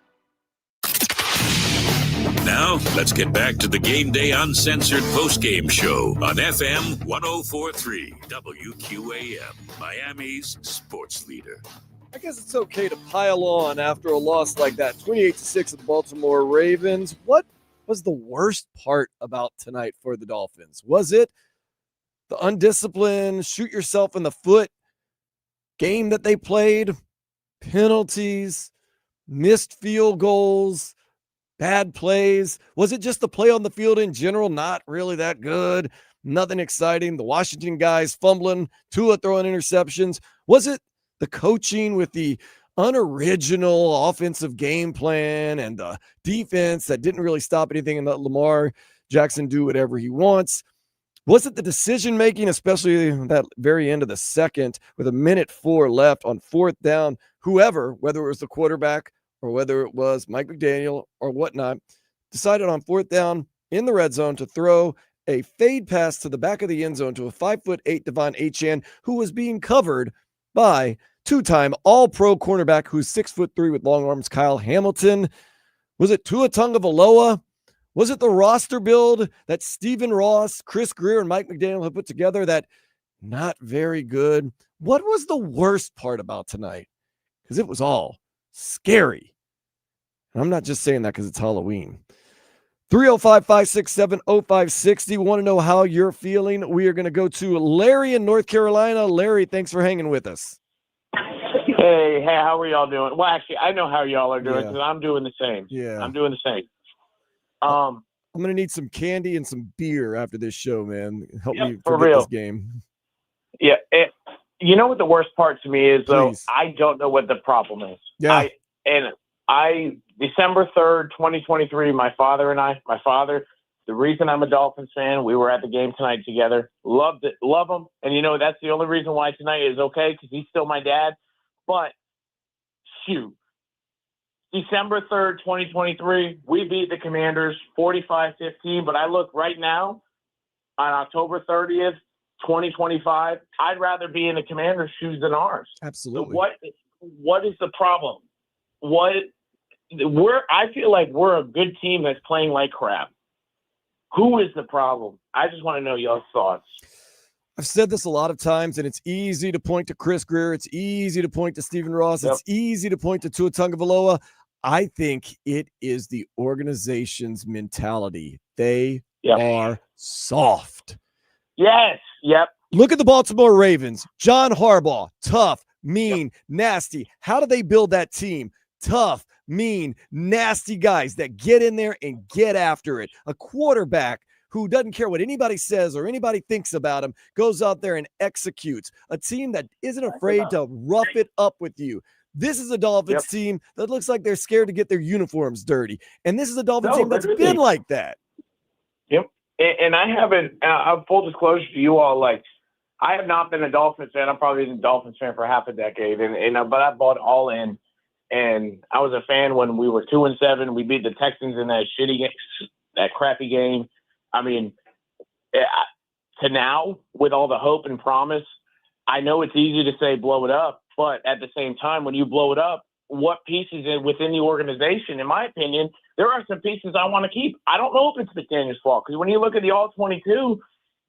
Now, let's get back to the Game Day Uncensored postgame show on FM 1043 WQAM, Miami's sports leader. I guess it's okay to pile on after a loss like that, 28-6 of the Baltimore Ravens. What was the worst part about tonight for the Dolphins? Was it the undisciplined, shoot yourself in the foot game that they played, penalties, missed field goals, bad plays? Was it just the play on the field in general not really that good? Nothing exciting. The Washington guys fumbling, Tua throwing interceptions. Was it the coaching with the unoriginal offensive game plan and the defense that didn't really stop anything and let Lamar Jackson do whatever he wants? Was it the decision-making, especially that very end of the second with 1:04 left on fourth down? Whoever, whether it was the quarterback or whether it was Mike McDaniel or whatnot, decided on fourth down in the red zone to throw a fade pass to the back of the end zone to a 5'8" Devon Achane, who was being covered by two-time all-pro cornerback who's 6'3" with long arms, Kyle Hamilton. Was it Tua Tagovailoa? Was it the roster build that Stephen Ross, Chris Greer, and Mike McDaniel have put together that not very good? What was the worst part about tonight? Because it was all scary. And I'm not just saying that because it's Halloween. 305-567-0560. Want to know how you're feeling? We are going to go to Larry in North Carolina. Larry, thanks for hanging with us. Hey, how are y'all doing? Well, actually, I know how y'all are doing because Yeah. I'm doing the same. Yeah. I'm doing the same. I'm going to need some candy and some beer after this show, man. Help me for forget real. this game. Yeah. You know what the worst part to me is, though? Please. I don't know what the problem is. Yeah. December 3rd, 2023, my father, the reason I'm a Dolphins fan, we were at the game tonight together. Loved it. Love him. And, that's the only reason why tonight is okay because he's still my dad. But, shoot. December 3rd, 2023, we beat the Commanders 45-15. But I look right now on October 30th, 2025, I'd rather be in the Commanders' shoes than ours. Absolutely. So what is the problem? I feel like we're a good team that's playing like crap. Who is the problem? I just want to know your thoughts. I've said this a lot of times, and it's easy to point to Chris Greer. It's easy to point to Stephen Ross. Yep. It's easy to point to Tua Tagovailoa. I think it is the organization's mentality. They are soft. Yes. Yep. Look at the Baltimore Ravens. John Harbaugh, tough, mean, nasty. How do they build that team? Tough, mean, nasty guys that get in there and get after it. A quarterback who doesn't care what anybody says or anybody thinks about him, goes out there and executes. A team that isn't afraid to rough it up with you. This is a Dolphins team that looks like they're scared to get their uniforms dirty. And this is a Dolphins team that's been like that. Yep. And I haven't, full disclosure to you all, I have not been a Dolphins fan. I'm probably been a Dolphins fan for half a decade. But I bought all in. And I was a fan when we were 2-7. We beat the Texans in that that crappy game. I mean, to now, with all the hope and promise, I know it's easy to say blow it up, but at the same time, when you blow it up, what pieces within the organization, in my opinion, there are some pieces I want to keep. I don't know if it's McDaniel's fault, because when you look at the All-22,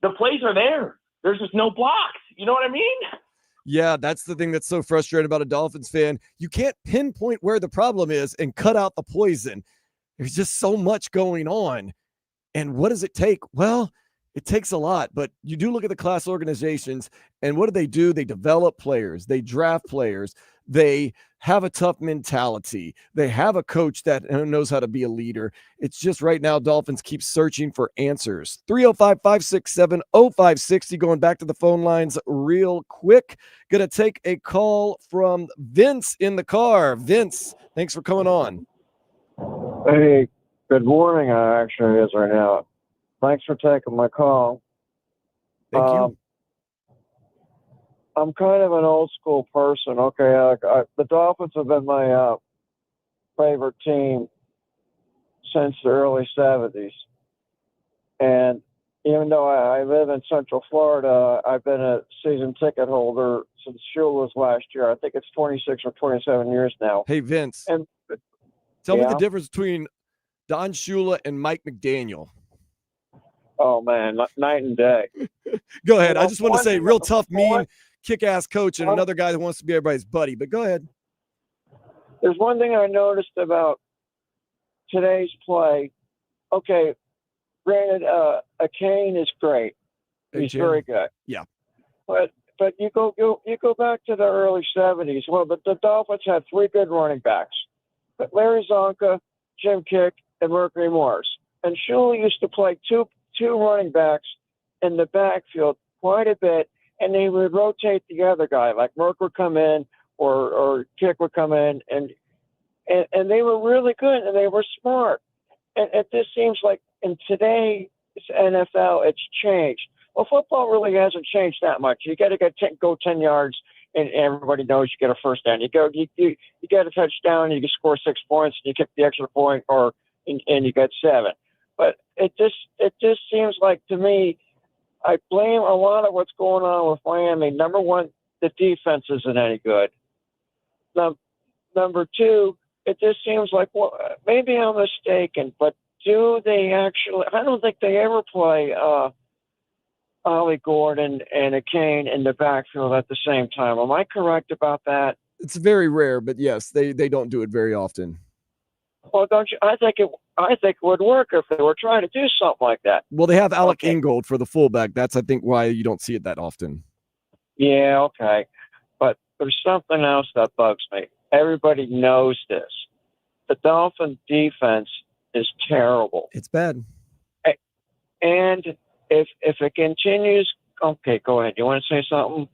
the plays are there. There's just no blocks. You know what I mean? Yeah, that's the thing that's so frustrating about a Dolphins fan. You can't pinpoint where the problem is and cut out the poison. There's just so much going on. And what does it take? Well, it takes a lot, but you do look at the class organizations, and what do? They develop players. They draft players. They have a tough mentality. They have a coach that knows how to be a leader. It's just right now, Dolphins keep searching for answers. 305-567-0560. Going back to the phone lines real quick. Going to take a call from Vince in the car. Vince, thanks for coming on. Hey, good morning. Actually, it is right now. Thanks for taking my call. Thank you. I'm kind of an old school person. Okay, the Dolphins have been my favorite team since the early 70s. And even though I live in Central Florida, I've been a season ticket holder since Shula's last year. I think it's 26 or 27 years now. Hey, Vince, And tell me yeah? the difference between Don Shula and Mike McDaniel. Oh man, night and day. Go ahead. I Well, just want to one say, thing- real tough, mean, one- kick-ass coach, and another guy that wants to be everybody's buddy. But go ahead. There's one thing I noticed about today's play. Okay, granted, a Kane is great. Hey, He's Jim. very good. Yeah. But you go back to the early '70s. Well, the Dolphins had three good running backs: but Larry Zonka, Jim Kick, and Mercury Morris. And Shula used to play two running backs in the backfield quite a bit, and they would rotate the other guy. Like Merck would come in, or Kick would come in, and they were really good and they were smart. And it just seems like in today's NFL, it's changed. Well, football really hasn't changed that much. You got to go 10 yards, and everybody knows you get a first down. You get a touchdown, and you can score 6 points, and you kick the extra point, and you get 7. But it just seems like, to me, I blame a lot of what's going on with Miami. Number one, the defense isn't any good. Number two, it just seems like, well, maybe I'm mistaken, but do they actually? I don't think they ever play Ollie Gordon and a Kane in the backfield at the same time. Am I correct about that? It's very rare, but yes, they don't do it very often. Well, don't you? I think it would work if they were trying to do something like that. Well, they have Alec Ingold for the fullback. That's, I think, why you don't see it that often. Yeah, okay. But there's something else that bugs me. Everybody knows this. The Dolphin defense is terrible. It's bad. And if it continues, okay, go ahead. You want to say something?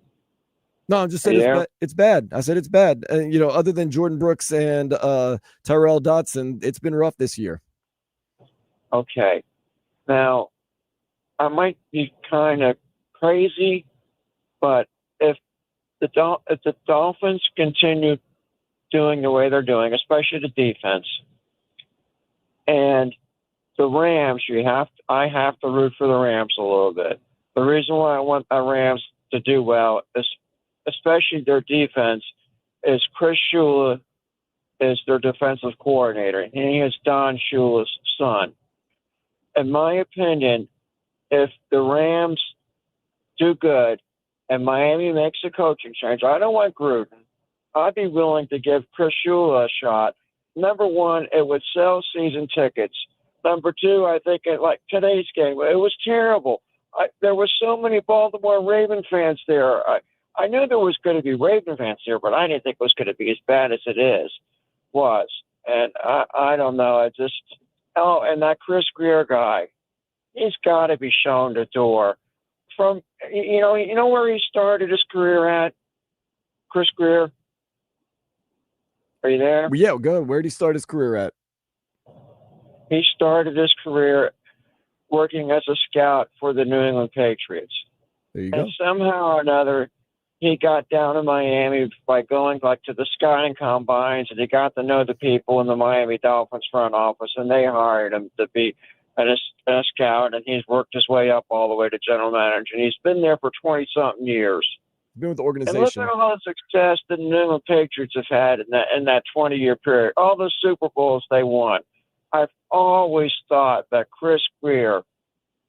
No, I'm just saying it's bad. I said it's bad. Other than Jordan Brooks and Tyrell Dotson, it's been rough this year. Okay. Now, I might be kind of crazy, but if the Dolphins continue doing the way they're doing, especially the defense, and the Rams, I have to root for the Rams a little bit. The reason why I want the Rams to do well is, especially their defense, is Chris Shula is their defensive coordinator. And he is Don Shula's son. In my opinion, if the Rams do good and Miami makes a coaching change, I don't want Gruden. I'd be willing to give Chris Shula a shot. Number one, it would sell season tickets. Number two, I think like today's game, it was terrible. There were so many Baltimore Raven fans there. I knew there was going to be Raven fans here, but I didn't think it was going to be as bad as it was. And I don't know. And that Chris Greer guy, he's got to be shown the door. From you know where he started his career at, Chris Greer. Are you there? Yeah, go. Where did he start his career at? He started his career working as a scout for the New England Patriots. There you and go. Somehow or another, he got down to Miami by going to the scouting combines, and he got to know the people in the Miami Dolphins front office, and they hired him to be a scout, and he's worked his way up all the way to general manager, and he's been there for 20-something years. Been with the organization. And look at all the success the New England Patriots have had in that 20-year period. All the Super Bowls they won. I've always thought that Chris Greer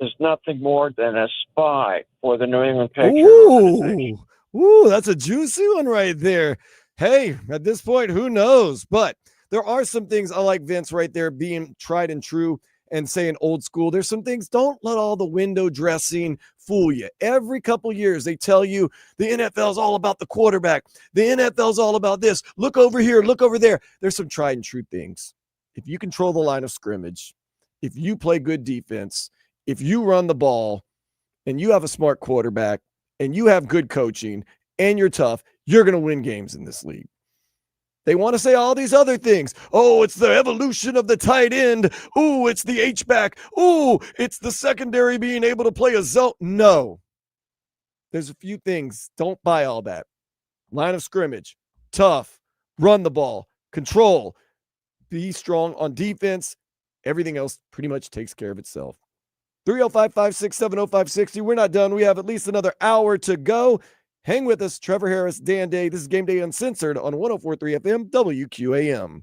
is nothing more than a spy for the New England Patriots. Ooh, that's a juicy one right there. Hey, at this point, who knows? But there are some things I like, Vince, right there, being tried and true and saying old school. There's some things, don't let all the window dressing fool you. Every couple years, they tell you the NFL is all about the quarterback. The NFL is all about this. Look over here, look over there. There's some tried and true things. If you control the line of scrimmage, if you play good defense, if you run the ball, and you have a smart quarterback, and you have good coaching, and you're tough, you're going to win games in this league. They want to say all these other things. Oh, it's the evolution of the tight end. Oh, it's the H-back. Oh, it's the secondary being able to play a zone. No. There's a few things. Don't buy all that. Line of scrimmage, tough, run the ball, control, be strong on defense. Everything else pretty much takes care of itself. 305 567 0560. We're not done. We have at least another hour to go. Hang with us. Trevor Harris, Dan Day. This is Game Day Uncensored on 1043 FM WQAM.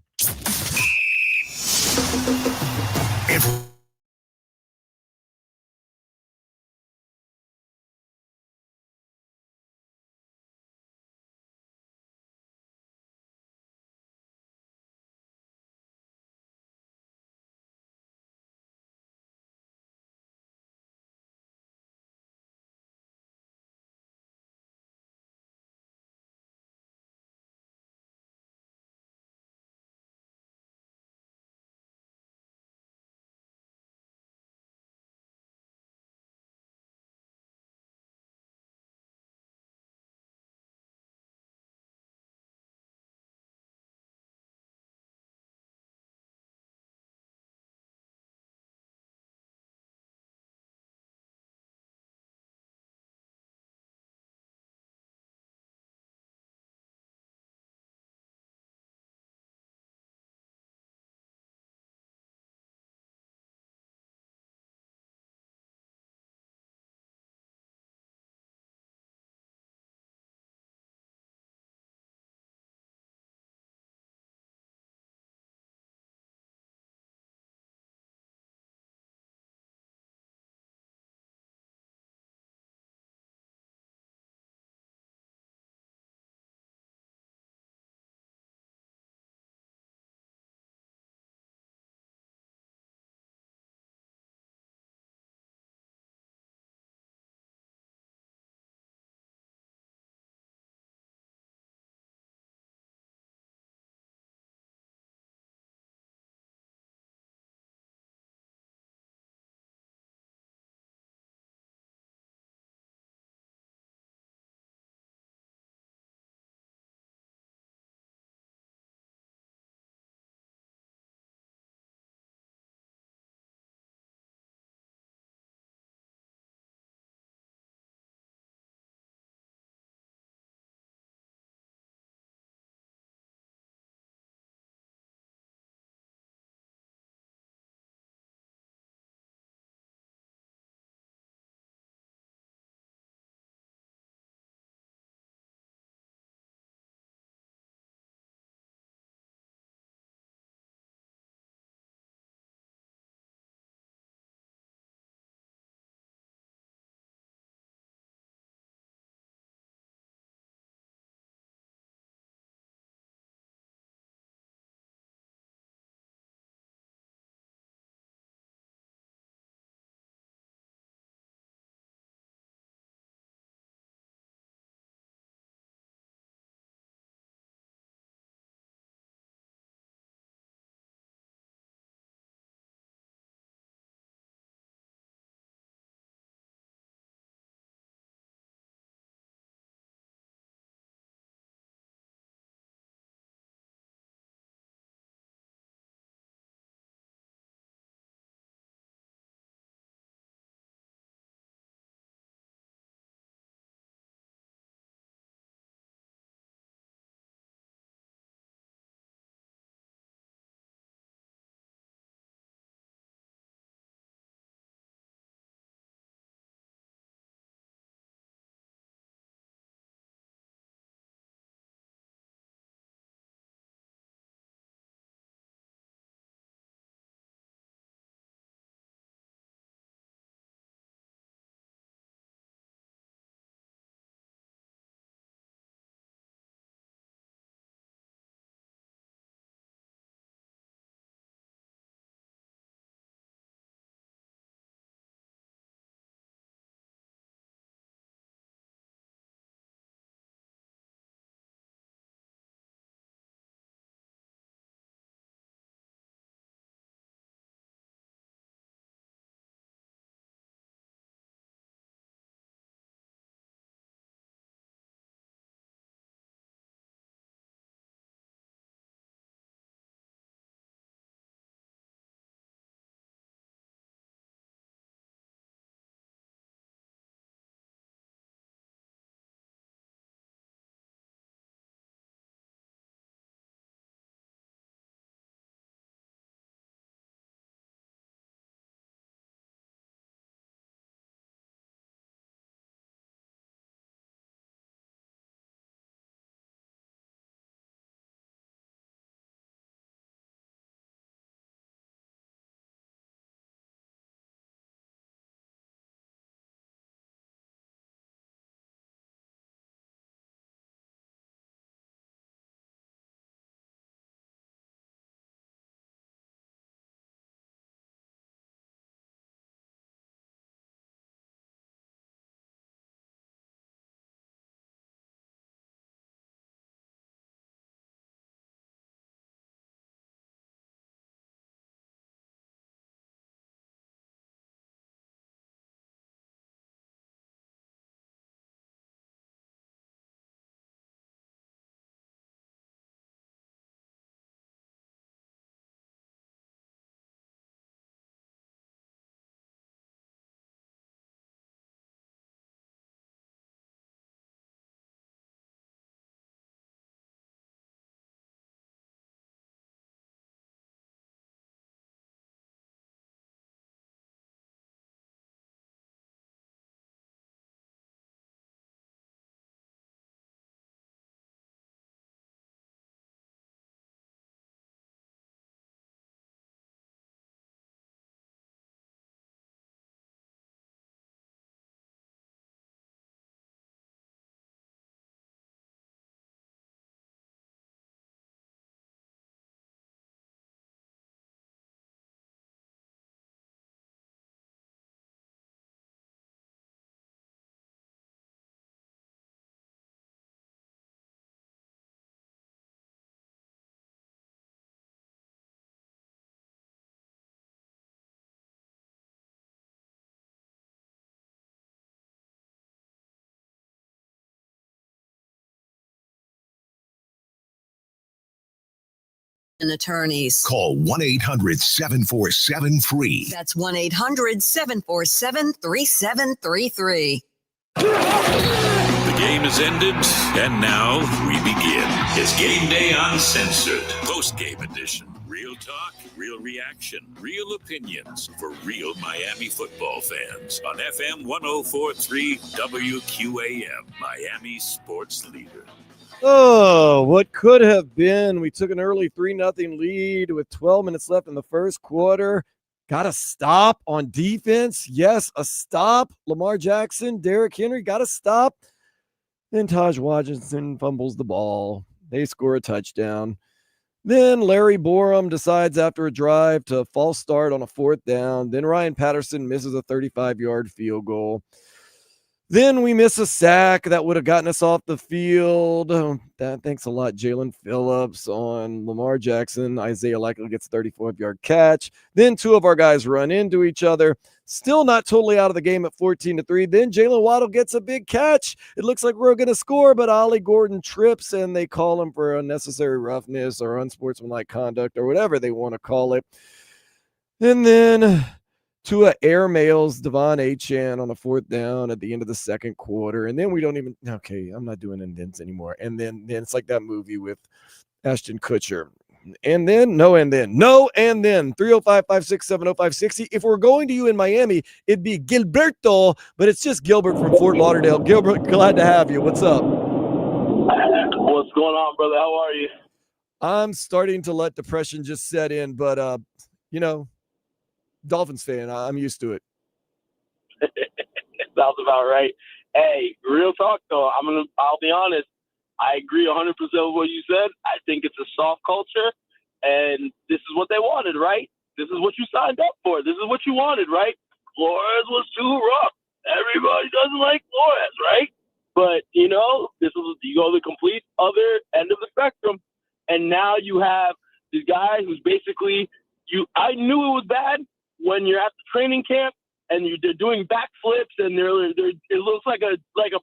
Attorneys. Call 1-800-747-FREE. That's 1-800-747-3733. The game is ended, and now we begin. It's Game Day Uncensored, post-game edition. Real talk, real reaction, real opinions for real Miami football fans on FM 104.3 WQAM, Miami sports leader. Oh, what could have been. We took an early 3-0 lead with 12 minutes left in the first quarter. Got a stop on defense. Yes, a stop. Lamar Jackson, Derrick Henry got a stop. Then Taj Washington fumbles the ball. They score a touchdown. Then Larry Borum decides after a drive to false start on a 4th down. Then Ryan Patterson misses a 35-yard field goal. Then we miss a sack that would have gotten us off the field. Thanks a lot, Jalen Phillips on Lamar Jackson. Isaiah Likely gets a 34-yard catch. Then 2 of our guys run into each other. Still not totally out of the game at 14-3. Then Jalen Waddle gets a big catch. It looks like we're going to score, but Ollie Gordon trips, and they call him for unnecessary roughness or unsportsmanlike conduct or whatever they want to call it. And then Tua airmails Devon Achane on a 4th down at the end of the second quarter. And then we don't even, okay, I'm not doing indents anymore. And then it's like that movie with Ashton Kutcher. And then 305-567-0560. If we're going to you in Miami, it'd be Gilberto, but it's just Gilbert from Fort Lauderdale. Gilbert, glad to have you. What's up? What's going on, brother? How are you? I'm starting to let depression just set in, but Dolphins fan, I'm used to it. Sounds about right. Hey, real talk though. I'll be honest. I agree 100% with what you said. I think it's a soft culture, and this is what they wanted, right? This is what you signed up for. This is what you wanted, right? Flores was too rough. Everybody doesn't like Flores, right? But you go the complete other end of the spectrum, and now you have this guy who's basically I knew it was bad when you're at the training camp and they're doing backflips and it looks like a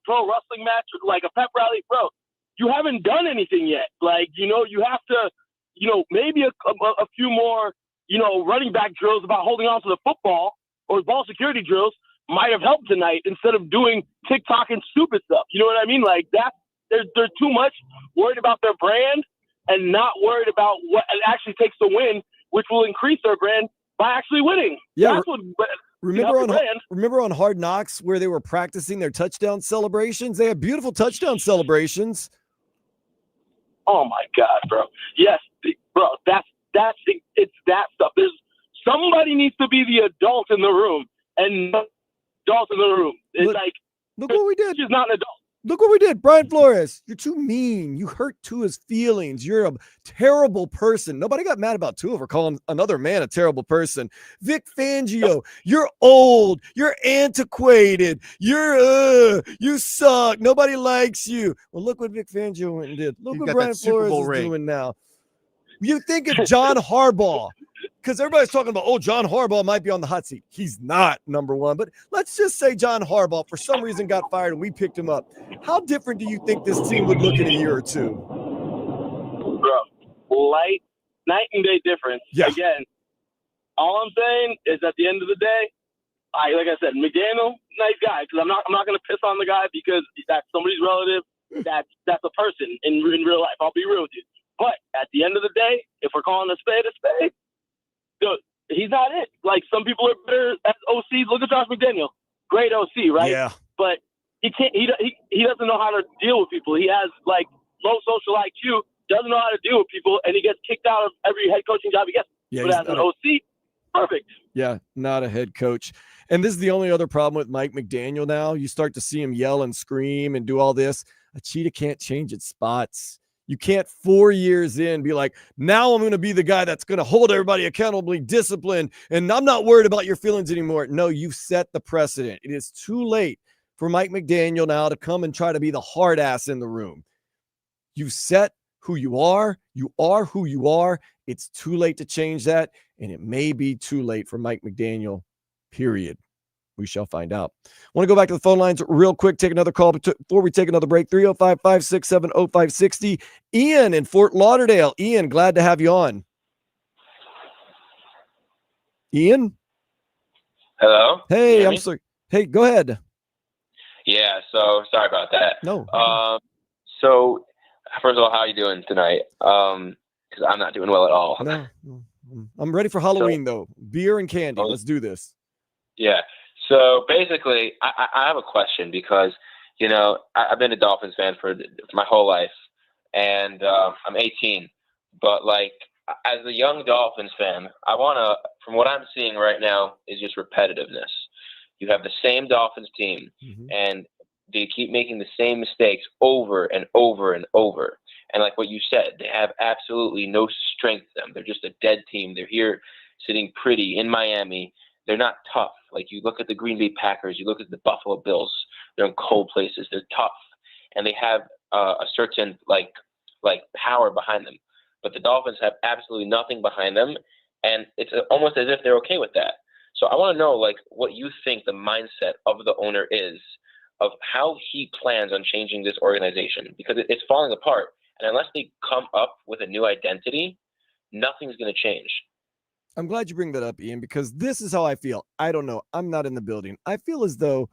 pro wrestling match or like a pep rally. Bro, you haven't done anything yet. You have to, maybe a few more, running back drills about holding on to the football or ball security drills might have helped tonight instead of doing TikTok and stupid stuff. You know what I mean? Like that, they're too much worried about their brand and not worried about what it actually takes to win, which will increase their brand by actually winning. Yeah. That's what, remember on Hard Knocks where they were practicing their touchdown celebrations? They had beautiful touchdown celebrations. Oh my God, bro. Yes, bro. It's that stuff. Somebody needs to be the adult in the room, and adult in the room. It's look what we did. She's not an adult. Look what we did, Brian Flores. You're too mean. You hurt Tua's feelings. You're a terrible person. Nobody got mad about Tua for calling another man a terrible person. Vic Fangio, you're old. You're antiquated. You suck. Nobody likes you. Well, look what Vic Fangio went and did. Look what Brian Flores is doing now. You think of John Harbaugh, because everybody's talking about, John Harbaugh might be on the hot seat. He's not, number one. But let's just say John Harbaugh, for some reason, got fired and we picked him up. How different do you think this team would look in a year or two? Bro, night and day difference. Yeah. Again, all I'm saying is at the end of the day, like I said, McDaniel, nice guy, because I'm not going to piss on the guy because that's somebody's relative. That's a person in real life. I'll be real with you. But at the end of the day, if we're calling a spade, dude, he's not it. Like, some people are better as OCs. Look at Josh McDaniel. Great OC, right? Yeah. But he doesn't know how to deal with people. He has, low social IQ, doesn't know how to deal with people, and he gets kicked out of every head coaching job he gets. Yeah, but as an OC, perfect. Yeah, not a head coach. And this is the only other problem with Mike McDaniel now. You start to see him yell and scream and do all this. A cheetah can't change its spots. You can't 4 years in be like, now I'm going to be the guy that's going to hold everybody accountably disciplined, and I'm not worried about your feelings anymore. No, you've set the precedent. It is too late for Mike McDaniel now to come and try to be the hard ass in the room. You've set who you are. You are who you are. It's too late to change that, and it may be too late for Mike McDaniel, period. We shall find out. Want to go back to the phone lines real quick, take another call before we take another break. 305-567-0560. Ian in Fort Lauderdale. Ian, glad to have you on. Ian? Hello? Hey, I'm sorry. Hey, go ahead. Yeah, so sorry about that. No. So first of all, how are you doing tonight? Because I'm not doing well at all. No. I'm ready for Halloween, though. Beer and candy. Let's do this. Yeah. So basically, I have a question because, you know, I've been a Dolphins fan for my whole life, and I'm 18. But, like, as a young Dolphins fan, I want to, from what I'm seeing right now, is just repetitiveness. You have the same Dolphins team, and they keep making the same mistakes over and over and over. And like what you said, they have absolutely no strength to them. They're just a dead team. They're here sitting pretty in Miami. They're not tough. Like, you look at the Green Bay Packers, you look at the Buffalo Bills. They're in cold places. They're tough, and they have a certain like power behind them. But the Dolphins have absolutely nothing behind them, and it's almost as if they're okay with that. So I want to know, like, what you think the mindset of the owner is, of how he plans on changing this organization, because it's falling apart. And unless they come up with a new identity, nothing's going to change. I'm glad you bring that up, Ian, because this is how I feel. I don't know. I'm not in the building. I feel as though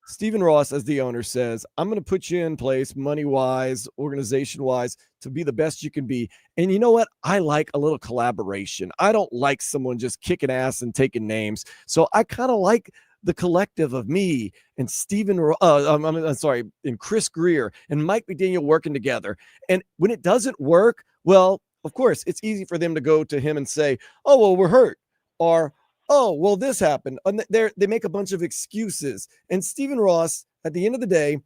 Stephen Ross, as the owner, says, I'm going to put you in place money-wise, organization-wise, to be the best you can be. And you know what? I like a little collaboration. I don't like someone just kicking ass and taking names. So I kind of like the collective of me and and Chris Greer and Mike McDaniel working together. And when it doesn't work, well, of course, it's easy for them to go to him and say, oh, well, we're hurt. Or, oh, well, this happened. And they make a bunch of excuses. And Stephen Ross, at the end of the day,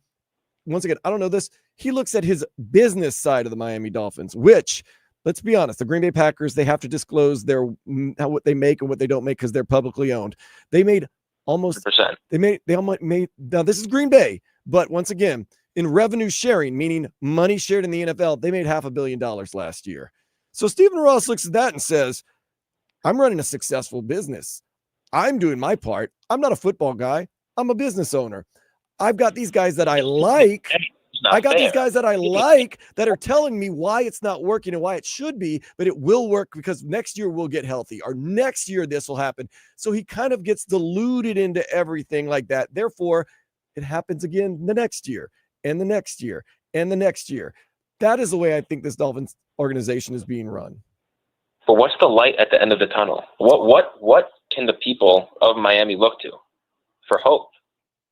once again, I don't know this, he looks at his business side of the Miami Dolphins, which, let's be honest, the Green Bay Packers, they have to disclose what they make and what they don't make because they're publicly owned. They made almost 100%. They almost made, now this is Green Bay, but once again, in revenue sharing, meaning money shared in the NFL, they made $500 million last year. So Stephen Ross looks at that and says, I'm running a successful business. I'm doing my part. I'm not a football guy. I'm a business owner. I've got these guys that I like. These guys that I like that are telling me why it's not working and why it should be, but it will work because next year we'll get healthy, or next year this will happen. So he kind of gets deluded into everything like that. Therefore, it happens again the next year and the next year and the next year. That is the way I think this Dolphins organization is being run. But what's the light at the end of the tunnel? What can the people of Miami look to for hope?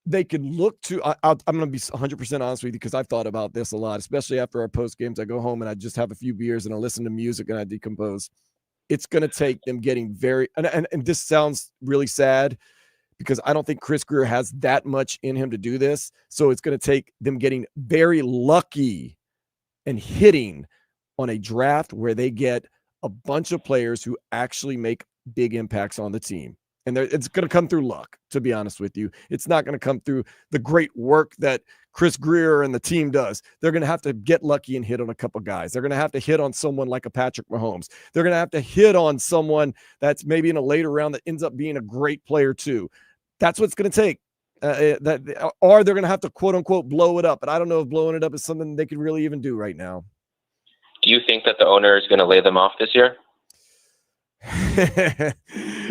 They can look to, I'm going to be 100% honest with you, because I've thought about this a lot, especially after our post games. I go home and I just have a few beers and I listen to music and I decompose. It's going to take them getting very, and this sounds really sad because I don't think Chris Greer has that much in him to do this. So it's going to take them getting very lucky and hitting on a draft where they get a bunch of players who actually make big impacts on the team. And it's going to come through luck, to be honest with you. It's not going to come through the great work that Chris Greer and the team does. They're going to have to get lucky and hit on a couple guys. They're going to have to hit on someone like a Patrick Mahomes. They're going to have to hit on someone that's maybe in a later round that ends up being a great player too. That's what it's going to take. Or they're going to have to, quote unquote, blow it up. But I don't know if blowing it up is something they can really even do right now. Do you think that the owner is going to lay them off this year?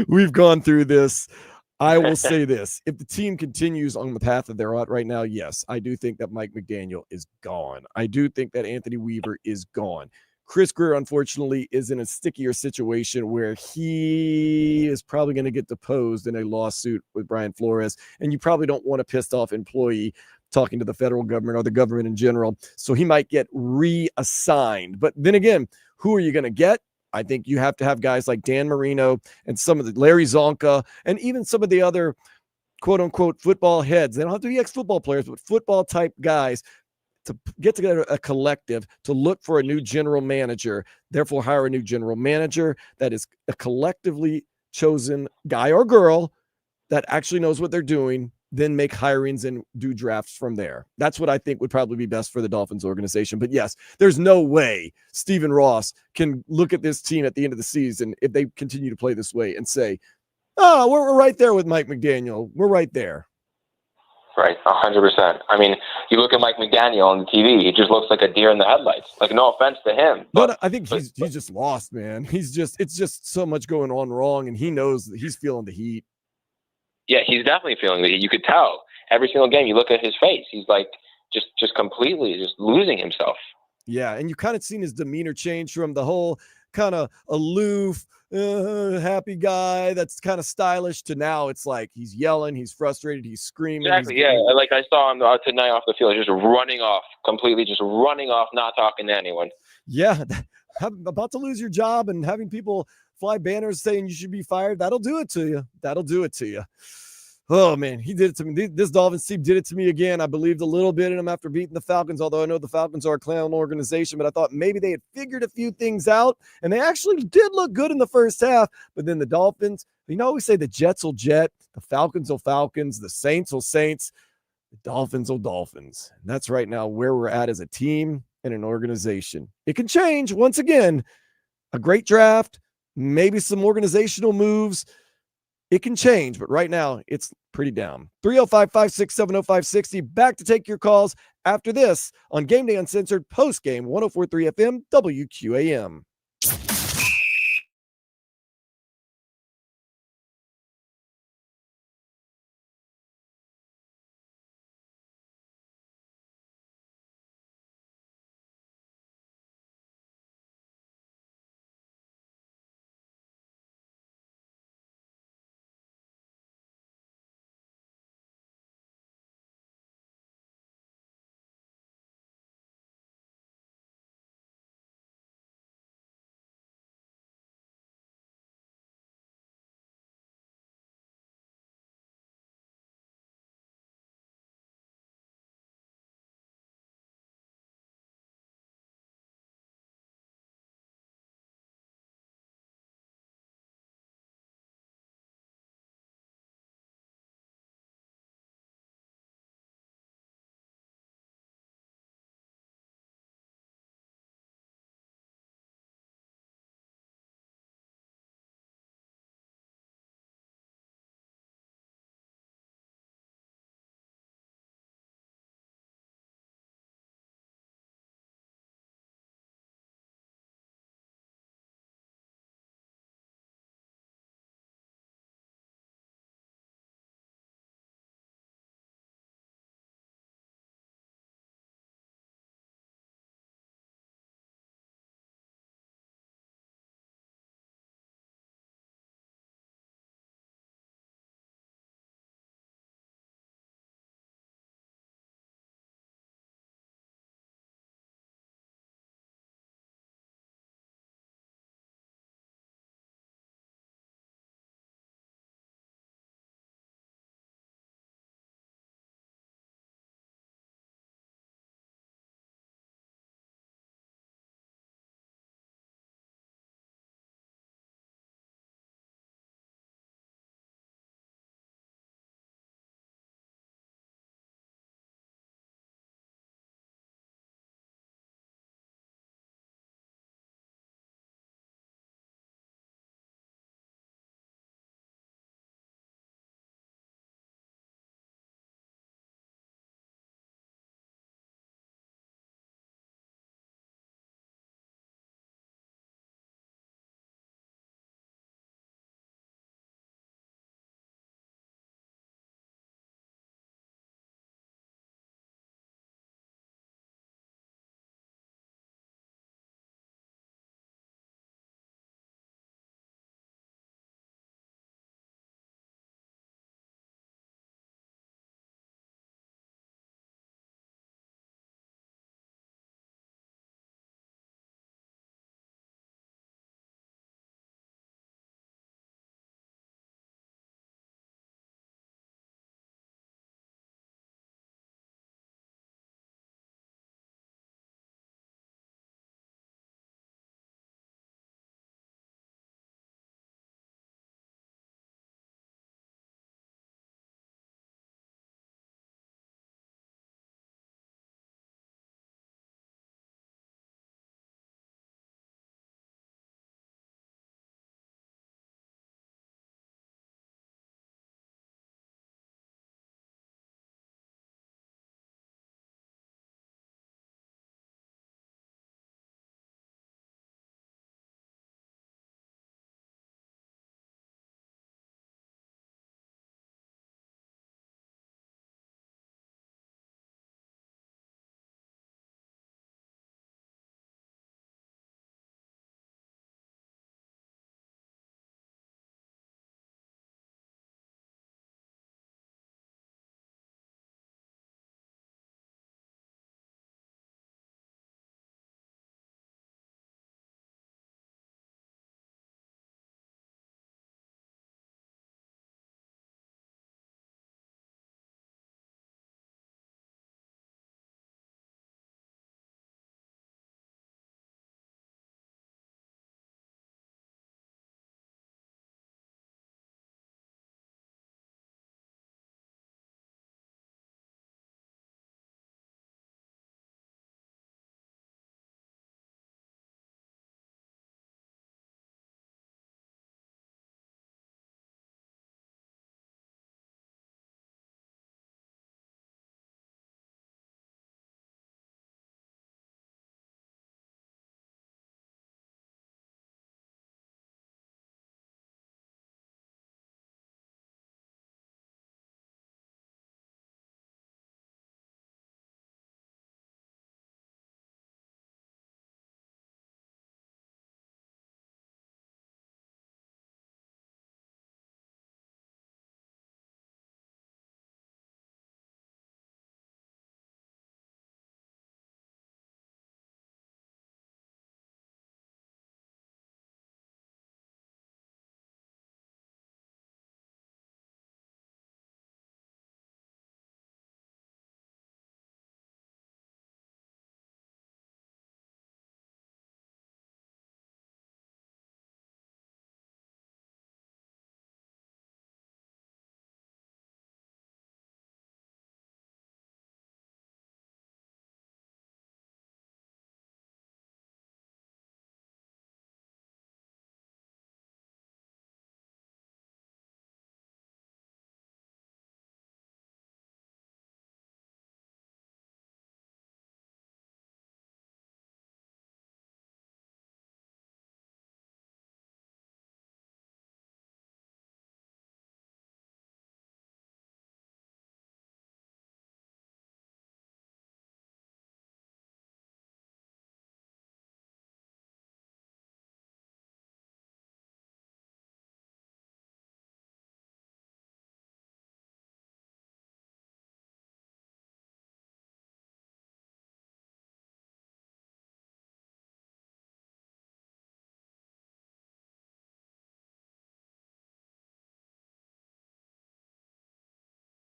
We've gone through this. I will say this. If the team continues on the path that they're on right now, yes, I do think that Mike McDaniel is gone. I do think that Anthony Weaver is gone. Chris Greer, unfortunately, is in a stickier situation where he is probably going to get deposed in a lawsuit with Brian Flores, and you probably don't want a pissed off employee talking to the federal government or the government in general. So he might get reassigned. But then again, who are you going to get? I think you have to have guys like Dan Marino and some of the Larry Zonka and even some of the other quote unquote football heads. They don't have to be ex-football players, but football type guys to get together a collective to look for a new general manager, therefore hire a new general manager that is a collectively chosen guy or girl that actually knows what they're doing, then make hirings and do drafts from there. That's what I think would probably be best for the Dolphins organization. But yes, there's no way Stephen Ross can look at this team at the end of the season, if they continue to play this way, and say, Oh, we're right there with Mike McDaniel. We're right there. Right, 100%. I mean, you look at Mike McDaniel on the TV; he just looks like a deer in the headlights. Like, no offense to him, but No, I think he's just lost, man. It's just so much going on wrong, and he knows that he's feeling the heat. yeah, he's definitely feeling the heat. You could tell every single game. You look at his face; he's like just completely just losing himself. Yeah, and you kind of seen his demeanor change from the whole kind of aloof, happy guy that's kind of stylish to now it's like he's yelling, he's frustrated, he's screaming. Exactly. Yeah, like I saw him tonight off the field, just running off, completely just running off, not talking to anyone. Yeah, about to lose your job and having people fly banners saying you should be fired. That'll do it to you. That'll do it to you. Oh, man, he did it to me. This Dolphins team did it to me again. I believed a little bit in him after beating the Falcons, although I know the Falcons are a clown organization, but I thought maybe they had figured a few things out, and they actually did look good in the first half. But then the Dolphins, you know, we say the Jets will jet, the Falcons will Falcons, the Saints will Saints, the Dolphins will Dolphins. And that's right now where we're at as a team and an organization. It can change once again. A great draft, maybe some organizational moves. It can change, but right now it's pretty down. 305-567-0560. Back to take your calls after this on Game Day Uncensored, post game 104.3 FM WQAM.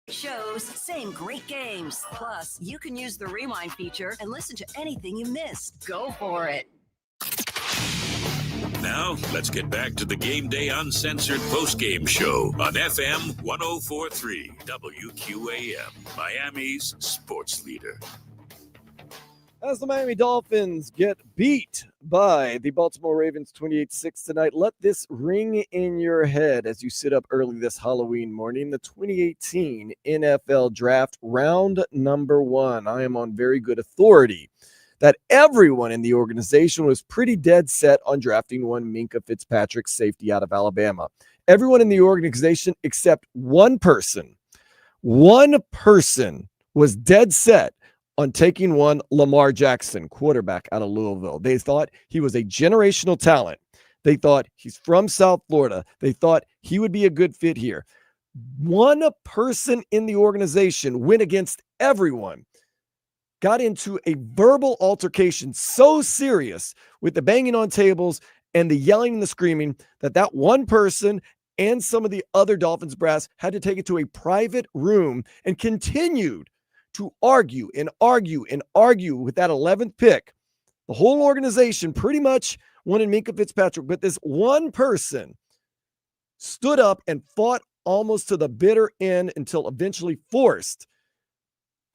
Shows, same great games. Plus, you can use the rewind feature and listen to anything you missed. Go for it. Now, let's get back to the Game Day Uncensored postgame show on FM 1043 WQAM, Miami's sports leader. As the Miami Dolphins get beat by the Baltimore Ravens 28-6 tonight, let this ring in your head as you sit up early this Halloween morning. The 2018 NFL Draft, round number 1. I am on very good authority that everyone in the organization was pretty dead set on drafting one Minkah Fitzpatrick safety out of Alabama. Everyone in the organization except one person was dead set on taking one Lamar Jackson, quarterback out of Louisville. They thought he was a generational talent. They thought he's from South Florida. They thought he would be a good fit here. One person in the organization went against everyone, got into a verbal altercation so serious with the banging on tables and the yelling and the screaming that one person and some of the other Dolphins brass had to take it to a private room and continued to argue with that 11th pick. The whole organization pretty much wanted Minkah Fitzpatrick, but this one person stood up and fought almost to the bitter end until eventually forced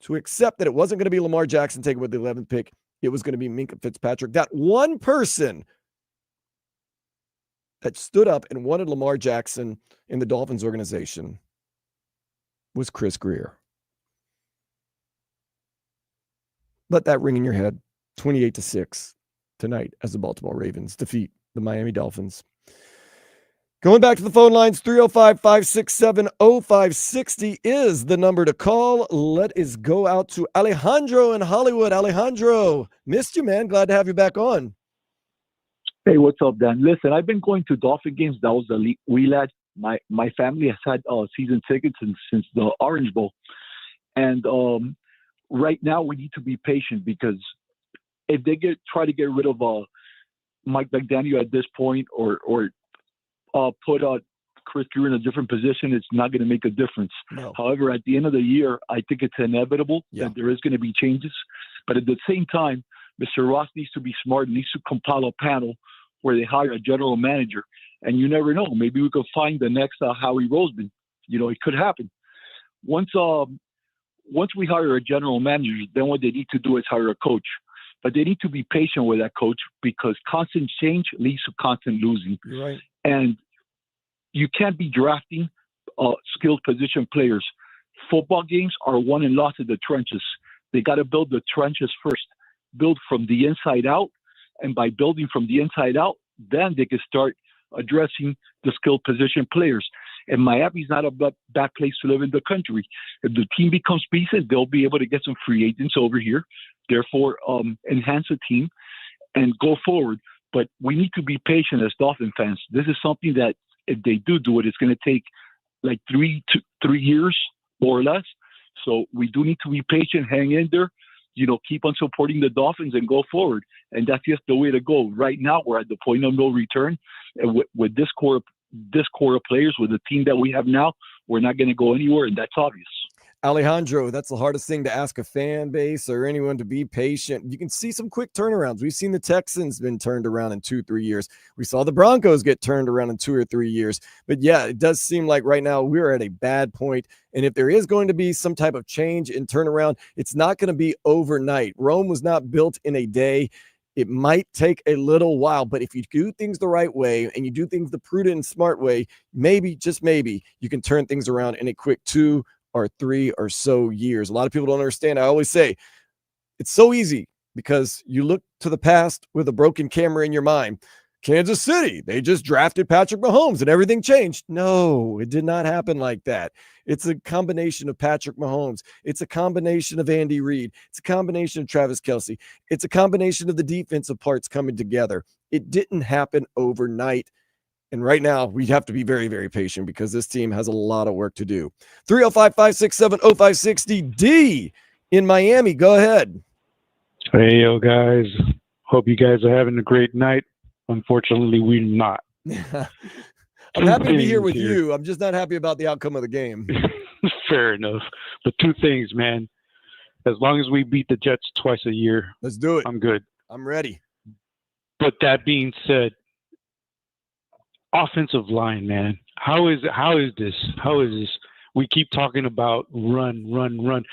to accept that it wasn't going to be Lamar Jackson taken with the 11th pick. It was going to be Minkah Fitzpatrick. That one person that stood up and wanted Lamar Jackson in the Dolphins organization was Chris Grier. Let that ring in your head. 28-6 tonight as the Baltimore Ravens defeat the Miami Dolphins. Going back to the phone lines, 305-567-0560 is the number to call. Let us go out to Alejandro in Hollywood. Alejandro, missed you, man. Glad to have you back on. Hey, what's up, Dan? Listen, I've been going to Dolphin games. That was the Wheelad. My family has had season tickets since the Orange Bowl. And right now we need to be patient because if they try to get rid of Mike McDaniel at this point or put Chris Grier in a different position, it's not going to make a difference. No. However, at the end of the year, I think it's inevitable that there is going to be changes. But at the same time, Mr. Ross needs to be smart and needs to compile a panel where they hire a general manager. And you never know. Maybe we could find the next Howie Roseman. You know, it could happen. Once we hire a general manager, then what they need to do is hire a coach. But they need to be patient with that coach because constant change leads to constant losing. You're right. And you can't be drafting skilled position players. Football games are won and lost in the trenches. They got to build the trenches first, build from the inside out. And by building from the inside out, then they can start addressing the skilled position players. And Miami's not a bad place to live in the country. If the team becomes decent, they'll be able to get some free agents over here, therefore enhance the team and go forward. But we need to be patient as Dolphin fans. This is something that if they do it, it's going to take like 3 years more or less. So we do need to be patient, hang in there, keep on supporting the Dolphins and go forward. And that's just the way to go. Right now, we're at the point of no return. And with this core of players, with the team that we have now, we're not going to go anywhere, and that's obvious. Alejandro, that's the hardest thing to ask a fan base or anyone to be patient. You can see some quick turnarounds. We've seen the Texans been turned around in 2-3 years. We saw the Broncos get turned around in 2 or 3 years. But yeah, it does seem like right now we're at a bad point. And if there is going to be some type of change in turnaround, it's not going to be overnight. Rome was not built in a day. It might take a little while, but if you do things the right way and you do things the prudent and smart way, maybe, just maybe, you can turn things around in a quick 2 or 3 or so years. A lot of people don't understand. I always say it's so easy because you look to the past with a broken camera in your mind. Kansas City, they just drafted Patrick Mahomes and everything changed. No, it did not happen like that. It's a combination of Patrick Mahomes. It's a combination of Andy Reid. It's a combination of Travis Kelce. It's a combination of the defensive parts coming together. It didn't happen overnight. And right now, we have to be very, very patient because this team has a lot of work to do. 305-567-0560. D in Miami. Go ahead. Hey, yo, guys. Hope you guys are having a great night. Unfortunately, we're not. I'm happy to be here with you. I'm just not happy about the outcome of the game. Fair enough. But two things, man. As long as we beat the Jets twice a year, let's do it. I'm good. I'm ready. But that being said, offensive line, man. How is this? We keep talking about run.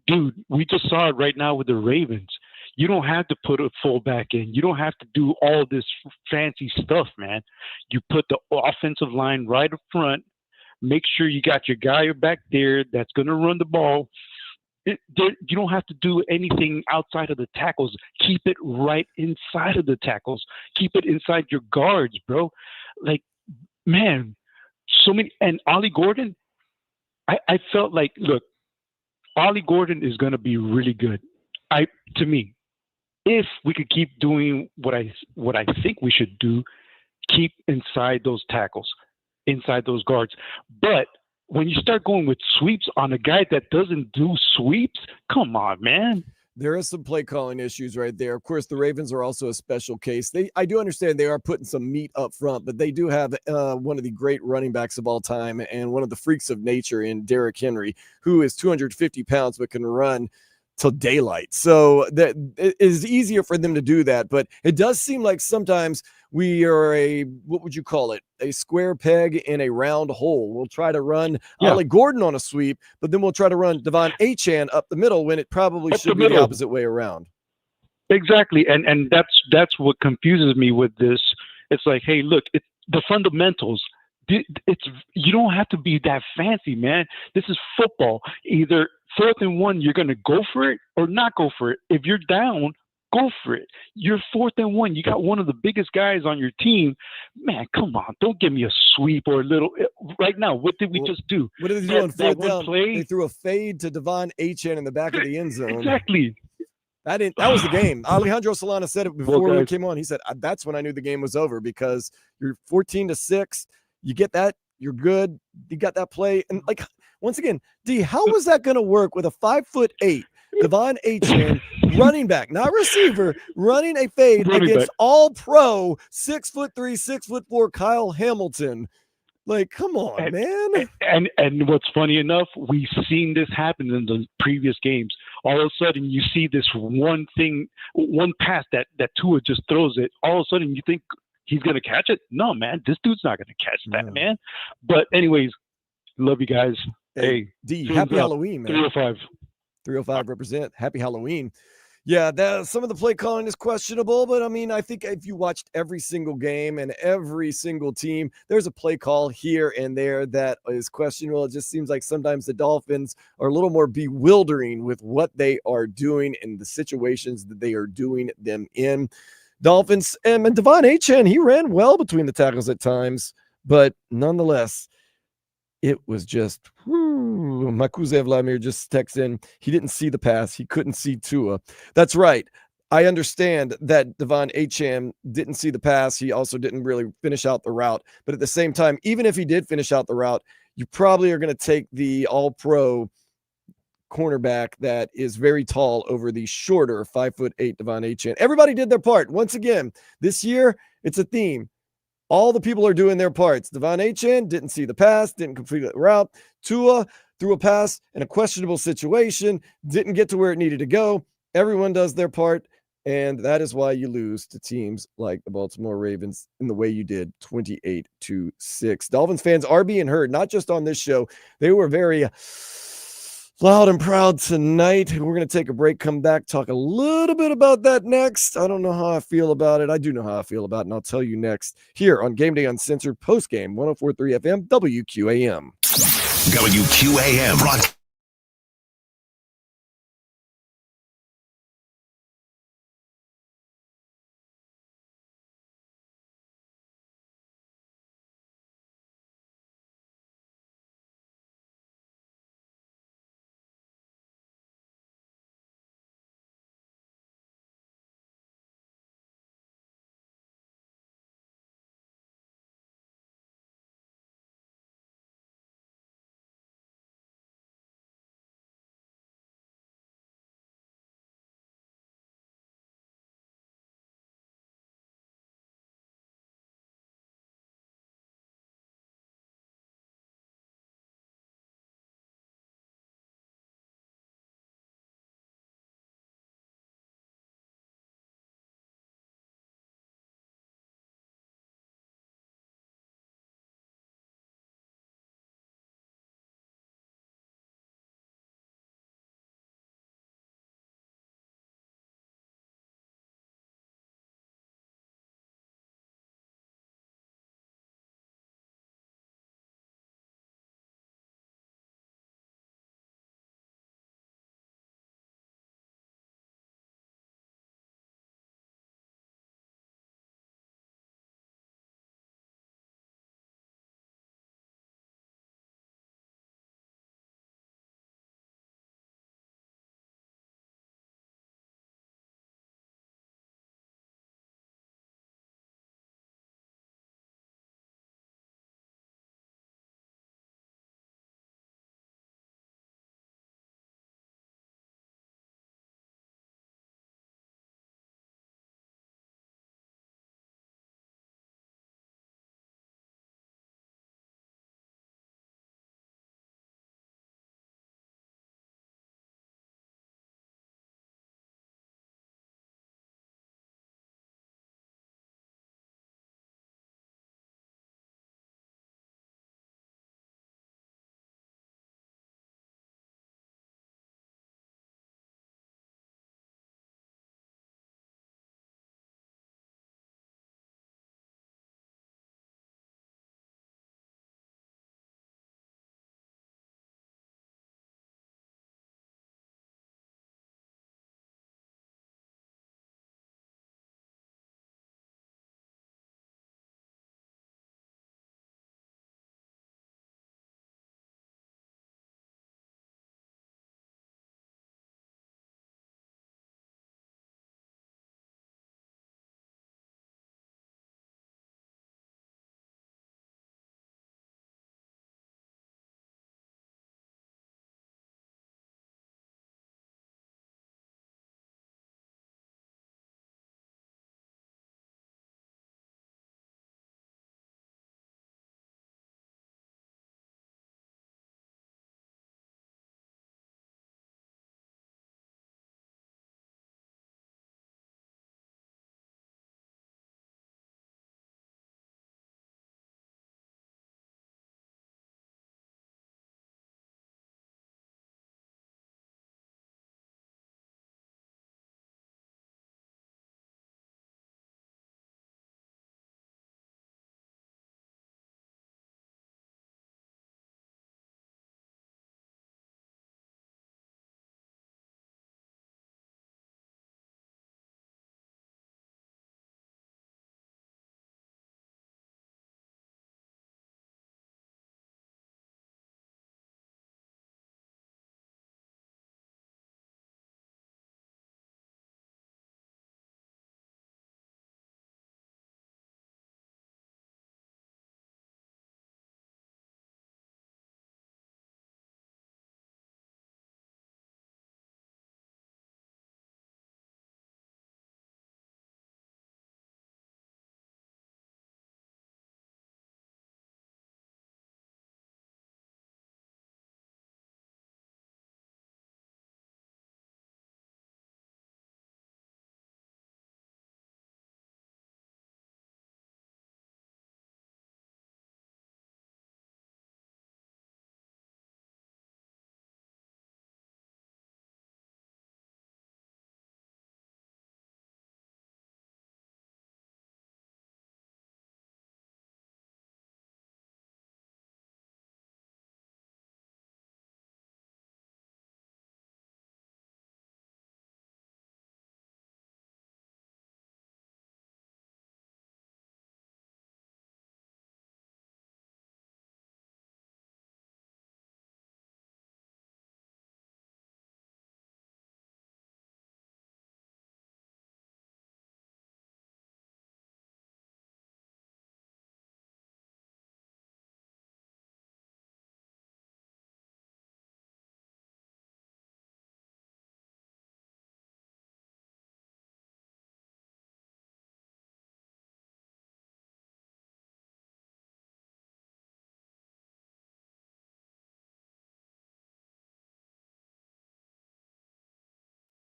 Dude, we just saw it right now with the Ravens. You don't have to put a fullback in. You don't have to do all this fancy stuff, man. You put the offensive line right up front. Make sure you got your guy back there that's going to run the ball. You don't have to do anything outside of the tackles. Keep it right inside of the tackles. Keep it inside your guards, bro. Like, man, so many. And Ollie Gordon, I felt like, look, Ollie Gordon is going to be really good. To me, if we could keep doing what I think we should do, keep inside those tackles, inside those guards. But when you start going with sweeps on a guy that doesn't do sweeps, come on, man. There is some play calling issues right there. Of course, the Ravens are also a special case. I do understand they are putting some meat up front, but they do have one of the great running backs of all time and one of the freaks of nature in Derrick Henry, who is 250 pounds but can run till daylight. So that it is easier for them to do that. But it does seem like sometimes we are what would you call it? A square peg in a round hole. We'll try to run Ollie Gordon on a sweep, but then we'll try to run Devon Achane up the middle when it probably should be the opposite way around. Exactly. And that's what confuses me with this. It's like, hey, look, it's the fundamentals. You don't have to be that fancy, man. This is football. Either 4th and 1, you're going to go for it or not go for it. If you're down, go for it. You're 4th and 1. You got one of the biggest guys on your team. Man, come on. Don't give me a sweep or a little. Right now, what did we just do? What did they do on 4th down? Play? They threw a fade to Devon Achane in the back of the end zone. Exactly. That was the game. Alejandro Solana said it before we came on. He said, that's when I knew the game was over because you're 14-6. You get that, you're good. You got that play. And like, once again, D, how was that going to work with a 5'8" Devon Achane running back, not receiver, running a fade against all pro 6'3", 6'4" Kyle Hamilton? Like, come on, man. And what's funny enough, we've seen this happen in the previous games. All of a sudden, you see this one pass that Tua just throws it. All of a sudden, you think he's going to catch it. No, man, this dude's not going to catch that, man. But anyways, love you guys. Hey, D, happy Halloween, man. 305. 305 represent. Happy Halloween. Yeah, some of the play calling is questionable, but I mean, I think if you watched every single game and every single team, there's a play call here and there that is questionable. It just seems like sometimes the Dolphins are a little more bewildering with what they are doing and the situations that they are doing them in. Dolphins and Devon Achane, he ran well between the tackles at times, but nonetheless, it was just, Makuze Vladimir just texts in. He didn't see the pass. He couldn't see Tua. That's right. I understand that Devon Achane didn't see the pass. He also didn't really finish out the route. But at the same time, even if he did finish out the route, you probably are going to take the all-pro cornerback that is very tall over the shorter 5'8" Devon Achane. Everybody did their part. Once again, this year, it's a theme. All the people are doing their parts. Devon Achane didn't see the pass, didn't complete the route. Tua threw a pass in a questionable situation, didn't get to where it needed to go. Everyone does their part, and that is why you lose to teams like the Baltimore Ravens in the way you did, 28-6. Dolphins fans are being heard, not just on this show. They were very loud and proud tonight. We're going to take a break, come back, talk a little bit about that next. I don't know how I feel about it. I do know how I feel about it, and I'll tell you next here on Game Day Uncensored postgame, 104.3 FM, WQAM. WQAM.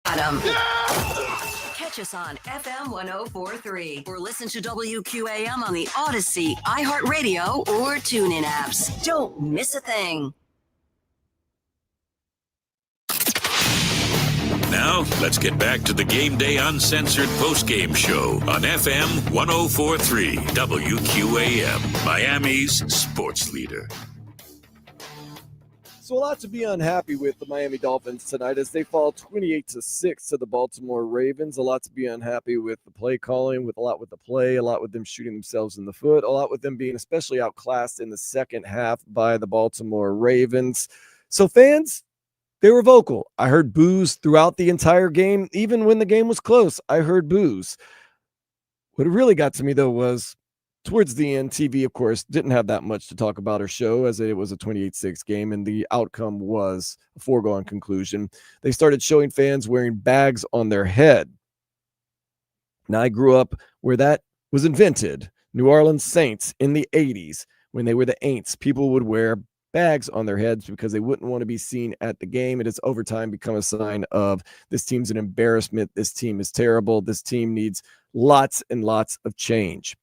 Adam. Catch us on FM 1043 or listen to WQAM on the Odyssey, iHeartRadio, or TuneIn apps. Don't miss a thing. Now, let's get back to the Game Day Uncensored postgame show on FM 1043 WQAM, Miami's sports leader. So a lot to be unhappy with the Miami Dolphins tonight as they fall 28-6 to the Baltimore Ravens. A lot to be unhappy with the play calling, with a lot with the play, a lot with them shooting themselves in the foot, a lot with them being especially outclassed in the second half by the Baltimore Ravens. So fans, they were vocal. I heard boos throughout the entire game. Even when the game was close, I heard boos. What really got to me, though, was towards the end, TV, of course, didn't have that much to talk about or show as it was a 28-6 game, and the outcome was a foregone conclusion. They started showing fans wearing bags on their head. Now, I grew up where that was invented. New Orleans Saints in the 80s, when they were the Aints, people would wear bags on their heads because they wouldn't want to be seen at the game. It has over time become a sign of this team's an embarrassment. This team is terrible. This team needs lots and lots of change.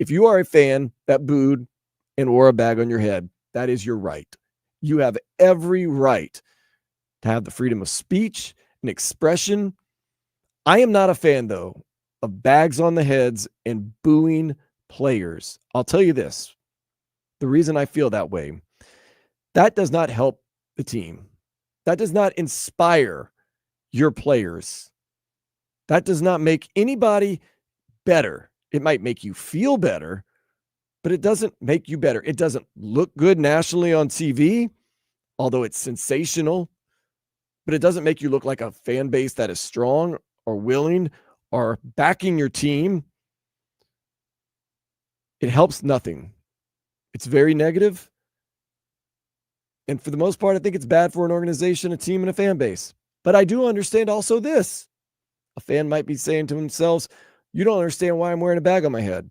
If you are a fan that booed and wore a bag on your head, that is your right. You have every right to have the freedom of speech and expression. I am not a fan, though, of bags on the heads and booing players. I'll tell you this. The reason I feel that way, that does not help the team. That does not inspire your players. That does not make anybody better. It might make you feel better, but it doesn't make you better. It doesn't look good nationally on TV, although it's sensational, but it doesn't make you look like a fan base that is strong or willing or backing your team. It helps nothing. It's very negative. And for the most part, I think it's bad for an organization, a team, and a fan base. But I do understand also this. A fan might be saying to themselves, you don't understand why I'm wearing a bag on my head.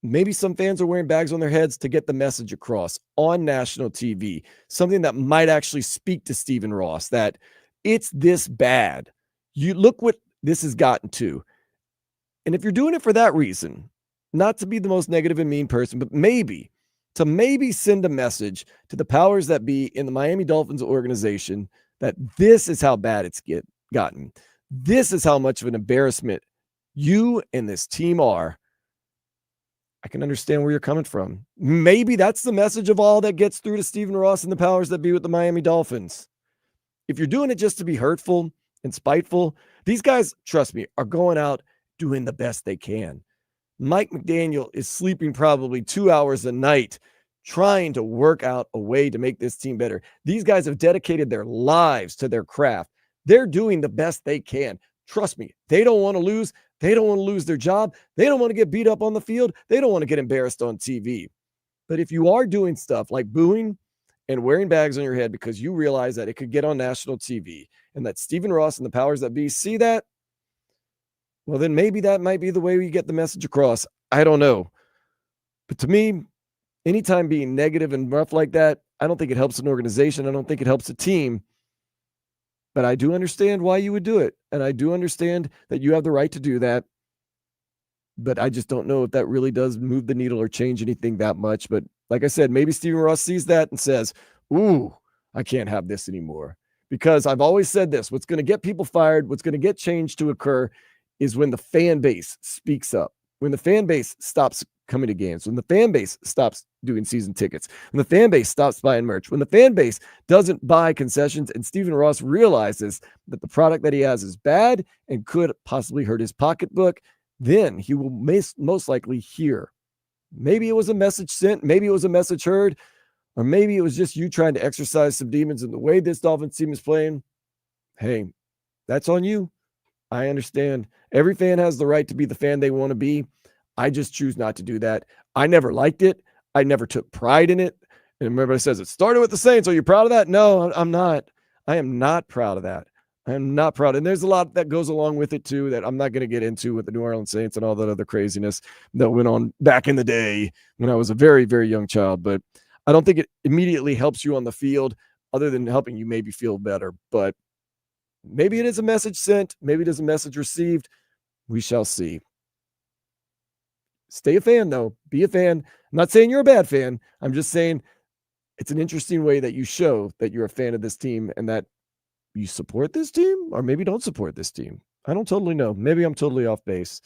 Maybe some fans are wearing bags on their heads to get the message across on national TV, something that might actually speak to Stephen Ross, that it's this bad. You look what this has gotten to. And if you're doing it for that reason, not to be the most negative and mean person, but maybe send a message to the powers that be in the Miami Dolphins organization that this is how bad it's gotten. This is how much of an embarrassment you and this team are. I can understand where you're coming from. Maybe that's the message of all that gets through to Stephen Ross and the powers that be with the Miami Dolphins. If you're doing it just to be hurtful and spiteful, these guys, trust me, are going out doing the best they can. Mike McDaniel is sleeping probably 2 hours a night trying to work out a way to make this team better. These guys have dedicated their lives to their craft. They're doing the best they can. Trust me, they don't want to lose. They don't want to lose their job. They don't want to get beat up on the field. They don't want to get embarrassed on TV. But if you are doing stuff like booing and wearing bags on your head because you realize that it could get on national TV and that Stephen Ross and the powers that be see that, well, then maybe that might be the way we get the message across. I don't know. But to me, anytime being negative and rough like that, I don't think it helps an organization. I don't think it helps a team. But I do understand why you would do it. And I do understand that you have the right to do that. But I just don't know if that really does move the needle or change anything that much. But like I said, maybe Stephen Ross sees that and says, ooh, I can't have this anymore. Because I've always said this, what's going to get people fired, what's going to get change to occur is when the fan base speaks up, when the fan base stops coming to games, when the fan base stops doing season tickets, when the fan base stops buying merch, when the fan base doesn't buy concessions and Stephen Ross realizes that the product that he has is bad and could possibly hurt his pocketbook, then he will most likely hear. Maybe it was a message sent, maybe it was a message heard, or maybe it was just you trying to exercise some demons in the way this Dolphins team is playing. Hey, that's on you. I understand. Every fan has the right to be the fan they want to be. I just choose not to do that. I never liked it. I never took pride in it. And everybody says, it started with the Saints. Are you proud of that? No, I'm not. I am not proud of that. I am not proud. And there's a lot that goes along with it, too, that I'm not going to get into with the New Orleans Saints and all that other craziness that went on back in the day when I was a very, very young child. But I don't think it immediately helps you on the field other than helping you maybe feel better. But Maybe it is a message sent. Maybe it is a message received. We shall see. Stay a fan, though. Be a fan. I'm not saying you're a bad fan. I'm just saying it's an interesting way that you show that you're a fan of this team and that you support this team or maybe don't support this team. I don't totally know. Maybe I'm totally off base.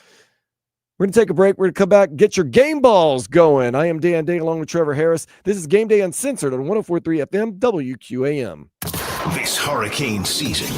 We're going to take a break. We're going to come back, get your game balls going. I am Dan Day along with Trevor Harris. This is Game Day Uncensored on 104.3 FM WQAM. This hurricane season,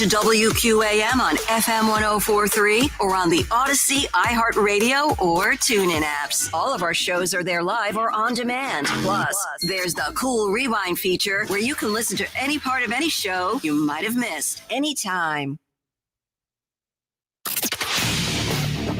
to WQAM on FM 1043 or on the Odyssey, iHeartRadio, or TuneIn apps. All of our shows are there live or on demand. Plus, there's the cool rewind feature where you can listen to any part of any show you might have missed anytime.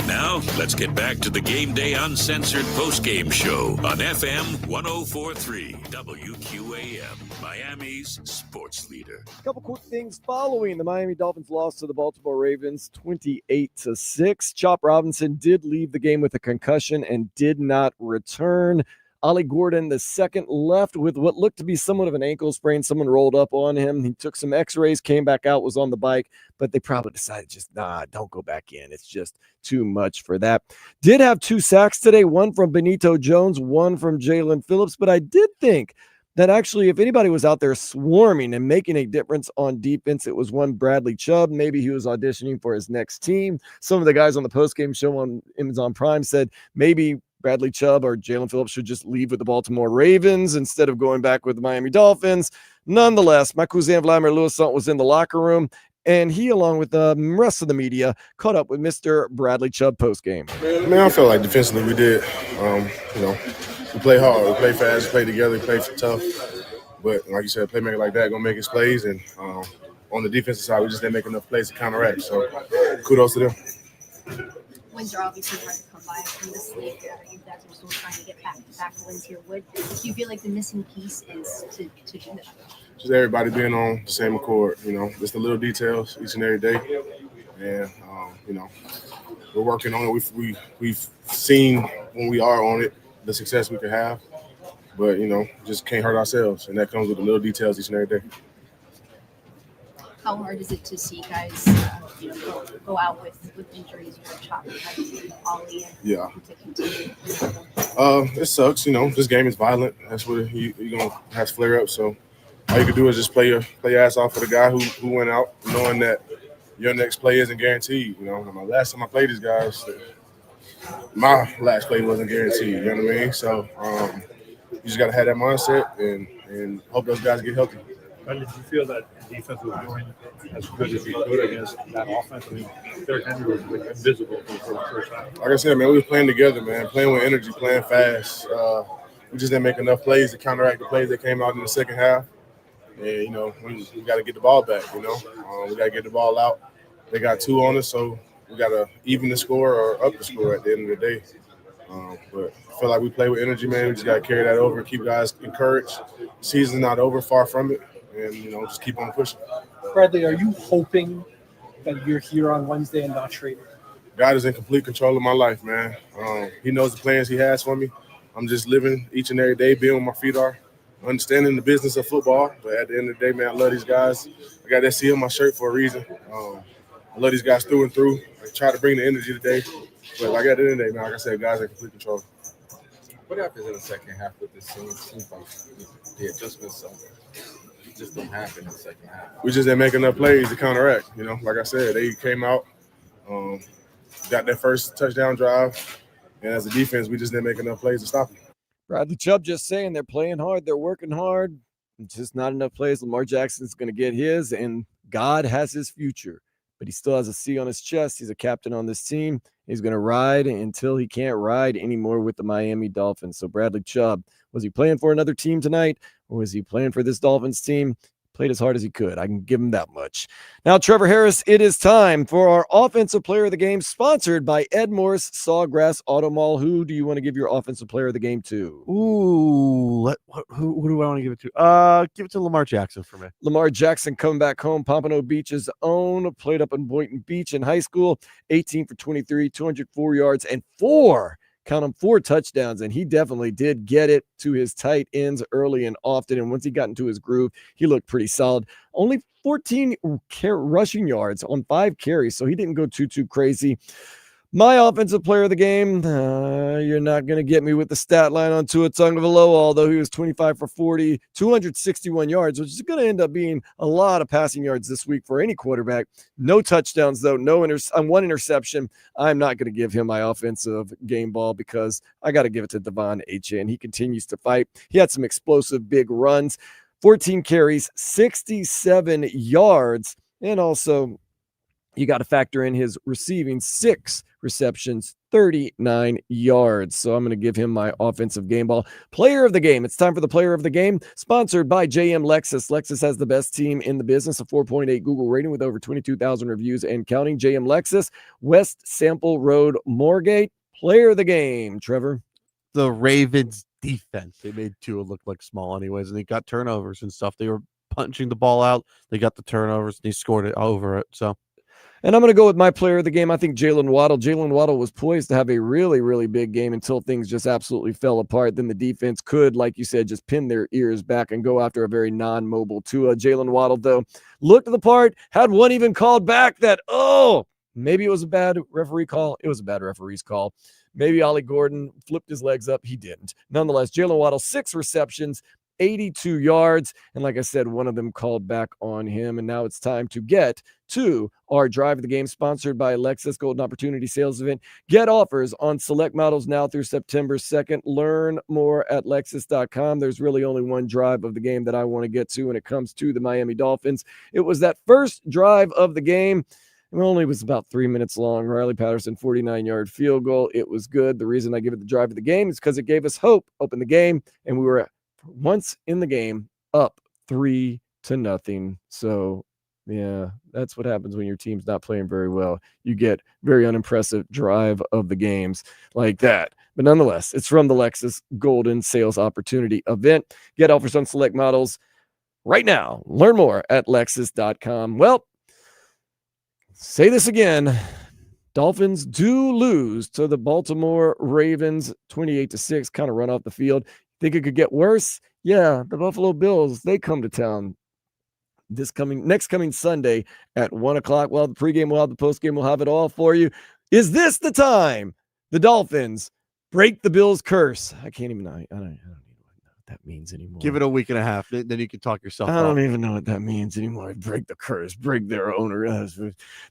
Now, let's get back to the Game Day Uncensored postgame show on FM 1043 WQAM, Miami's sports leader. A couple quick things following the Miami Dolphins loss to the Baltimore Ravens 28-6. Chop Robinson did leave the game with a concussion and did not return. Ollie Gordon, the second, left with what looked to be somewhat of an ankle sprain. Someone rolled up on him. He took some x-rays, came back out, was on the bike, but they probably decided don't go back in. It's just too much for that. Did have 2 sacks today, one from Benito Jones, one from Jalen Phillips, but I did think that actually if anybody was out there swarming and making a difference on defense, it was one Bradley Chubb. Maybe he was auditioning for his next team. Some of the guys on the postgame show on Amazon Prime said maybe Bradley Chubb or Jalen Phillips should just leave with the Baltimore Ravens instead of going back with the Miami Dolphins. Nonetheless, my cousin Vladimir Louisant was in the locker room, and he, along with the rest of the media, caught up with Mr. Bradley Chubb postgame. Man, I feel like defensively we did. We play hard, we play fast, we play together, we play tough. But like you said, a playmaker like that gonna make his plays, and on the defensive side, we just didn't make enough plays to counteract. So kudos to them. Wins are obviously hard to come by in this league. You guys are still trying to get back wins here. What do you feel like the missing piece is to do that? Just everybody being on the same accord, just the little details each and every day. And, we're working on it. We've seen when we are on it, the success we can have. But, just can't hurt ourselves. And that comes with the little details each and every day. How hard is it to see guys go out with injuries or chopping Ollie and to continue? It sucks, this game is violent. That's what you're going to have to flare up. So all you can do is just play your ass off for the guy who went out, knowing that your next play isn't guaranteed. My last time I played these guys, my last play wasn't guaranteed. You know what I mean? So you just got to have that mindset and hope those guys get healthy. Did you feel that defense was doing as good as he could against that offense? I mean, Derrick Henry was invisible for the first time. Like I said, man, we were playing together, man, playing with energy, playing fast. We just didn't make enough plays to counteract the plays that came out in the second half. And, we got to get the ball back, we got to get the ball out. They got 2 on us, so we got to even the score or up the score at the end of the day. But I feel like we play with energy, man. We just got to carry that over and keep guys encouraged. Season's not over, far from it. And, just keep on pushing. Bradley, are you hoping that you're here on Wednesday and not traded? God is in complete control of my life, man. He knows the plans he has for me. I'm just living each and every day, being where my feet are, understanding the business of football. But at the end of the day, man, I love these guys. I got that C on my shirt for a reason. I love these guys through and through. I try to bring the energy today. But at the end of the day, man, like I said, guys are in complete control. What happens in the second half with this team? Seems like the adjustments just don't happen in the second half. We just didn't make enough plays to counteract. Like I said, they came out, got that first touchdown drive, and as a defense, we just didn't make enough plays to stop them. Bradley Chubb just saying they're playing hard, they're working hard. Just not enough plays. Lamar Jackson's going to get his, and God has his future. But he still has a C on his chest. He's a captain on this team. He's going to ride until he can't ride anymore with the Miami Dolphins. So Bradley Chubb, was he playing for another team tonight, or was he playing for this Dolphins team? Played as hard as he could. I can give him that much. Now, Trevor Harris, it is time for our Offensive Player of the Game, sponsored by Ed Morris Sawgrass Auto Mall. Who do you want to give your Offensive Player of the Game to? Ooh, who do I want to give it to? Give it to Lamar Jackson for me. Lamar Jackson coming back home. Pompano Beach's own. Played up in Boynton Beach in high school. 18 for 23, 204 yards, and 4 touchdowns, and he definitely did get it to his tight ends early and often, and once he got into his groove, he looked pretty solid. Only 14 rushing yards on 5 carries, so he didn't go too crazy. My Offensive Player of the Game, you're not going to get me with the stat line on Tua Tagovailoa, although he was 25 for 40, 261 yards, which is going to end up being a lot of passing yards this week for any quarterback. No touchdowns, though. One interception. I'm not going to give him my offensive game ball because I got to give it to Devon Achane. He continues to fight. He had some explosive big runs. 14 carries, 67 yards. And also, you got to factor in his receiving 6 receptions, 39 yards. So I'm going to give him my offensive game ball. Player of the game. It's time for the player of the game, sponsored by JM Lexus. Lexus has the best team in the business, a 4.8 Google rating with over 22,000 reviews and counting. JM Lexus, West Sample Road, Moorgate. Player of the game, Trevor. The Ravens defense. They made Tua look like small anyways, and they got turnovers and stuff. They were punching the ball out. They got the turnovers, and he scored it over it. So, and I'm going to go with my player of the game. I think Jalen Waddle. Jalen Waddle was poised to have a really, really big game until things just absolutely fell apart. Then the defense could, like you said, just pin their ears back and go after a very non-mobile Tua. Jalen Waddle, though, looked the part, had one even called back that, maybe it was a bad referee call. It was a bad referee's call. Maybe Ollie Gordon flipped his legs up. He didn't. Nonetheless, Jalen Waddle, 6 receptions, 82 yards. And like I said, one of them called back on him. And now it's time to get to our Drive of the Game, sponsored by Lexus Golden Opportunity Sales Event. Get offers on select models now through September 2nd. Learn more at Lexus.com. There's really only one drive of the game that I want to get to when it comes to the Miami Dolphins. It was that first drive of the game. It only was about 3 minutes long. Riley Patterson, 49-yard field goal. It was good. The reason I give it the drive of the game is because it gave us hope. Opened the game, and we were once in the game up 3-0. So, yeah, that's what happens when your team's not playing very well. You get very unimpressive drive of the games like that. But nonetheless, it's from the Lexus Golden Sales Opportunity Event. Get offers on select models right now. Learn more at Lexus.com. Well, say this again. Dolphins do lose to the Baltimore Ravens 28-6, kind of run off the field. Think it could get worse? Yeah, the Buffalo Bills, they come to town next coming Sunday at 1 o'clock. Well, the pregame, we'll have the postgame, we'll have it all for you. Is this the time the Dolphins break the Bills' curse? I don't even know what that means anymore. give it a week and a half. Then you can talk yourself I up. don't even know what that means anymore. Break the curse, break their owner.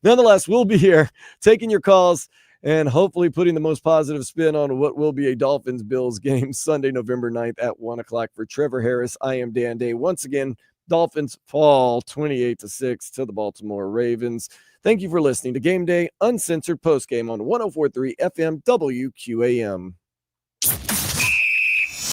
Nonetheless, we'll be here taking your calls and hopefully putting the most positive spin on what will be a Dolphins-Bills game Sunday, November 9th at 1 o'clock. For Trevor Harris, I am Dan Day. Once again, Dolphins fall 28-6 to the Baltimore Ravens. Thank you for listening to Game Day Uncensored Postgame on 104.3 FM WQAM.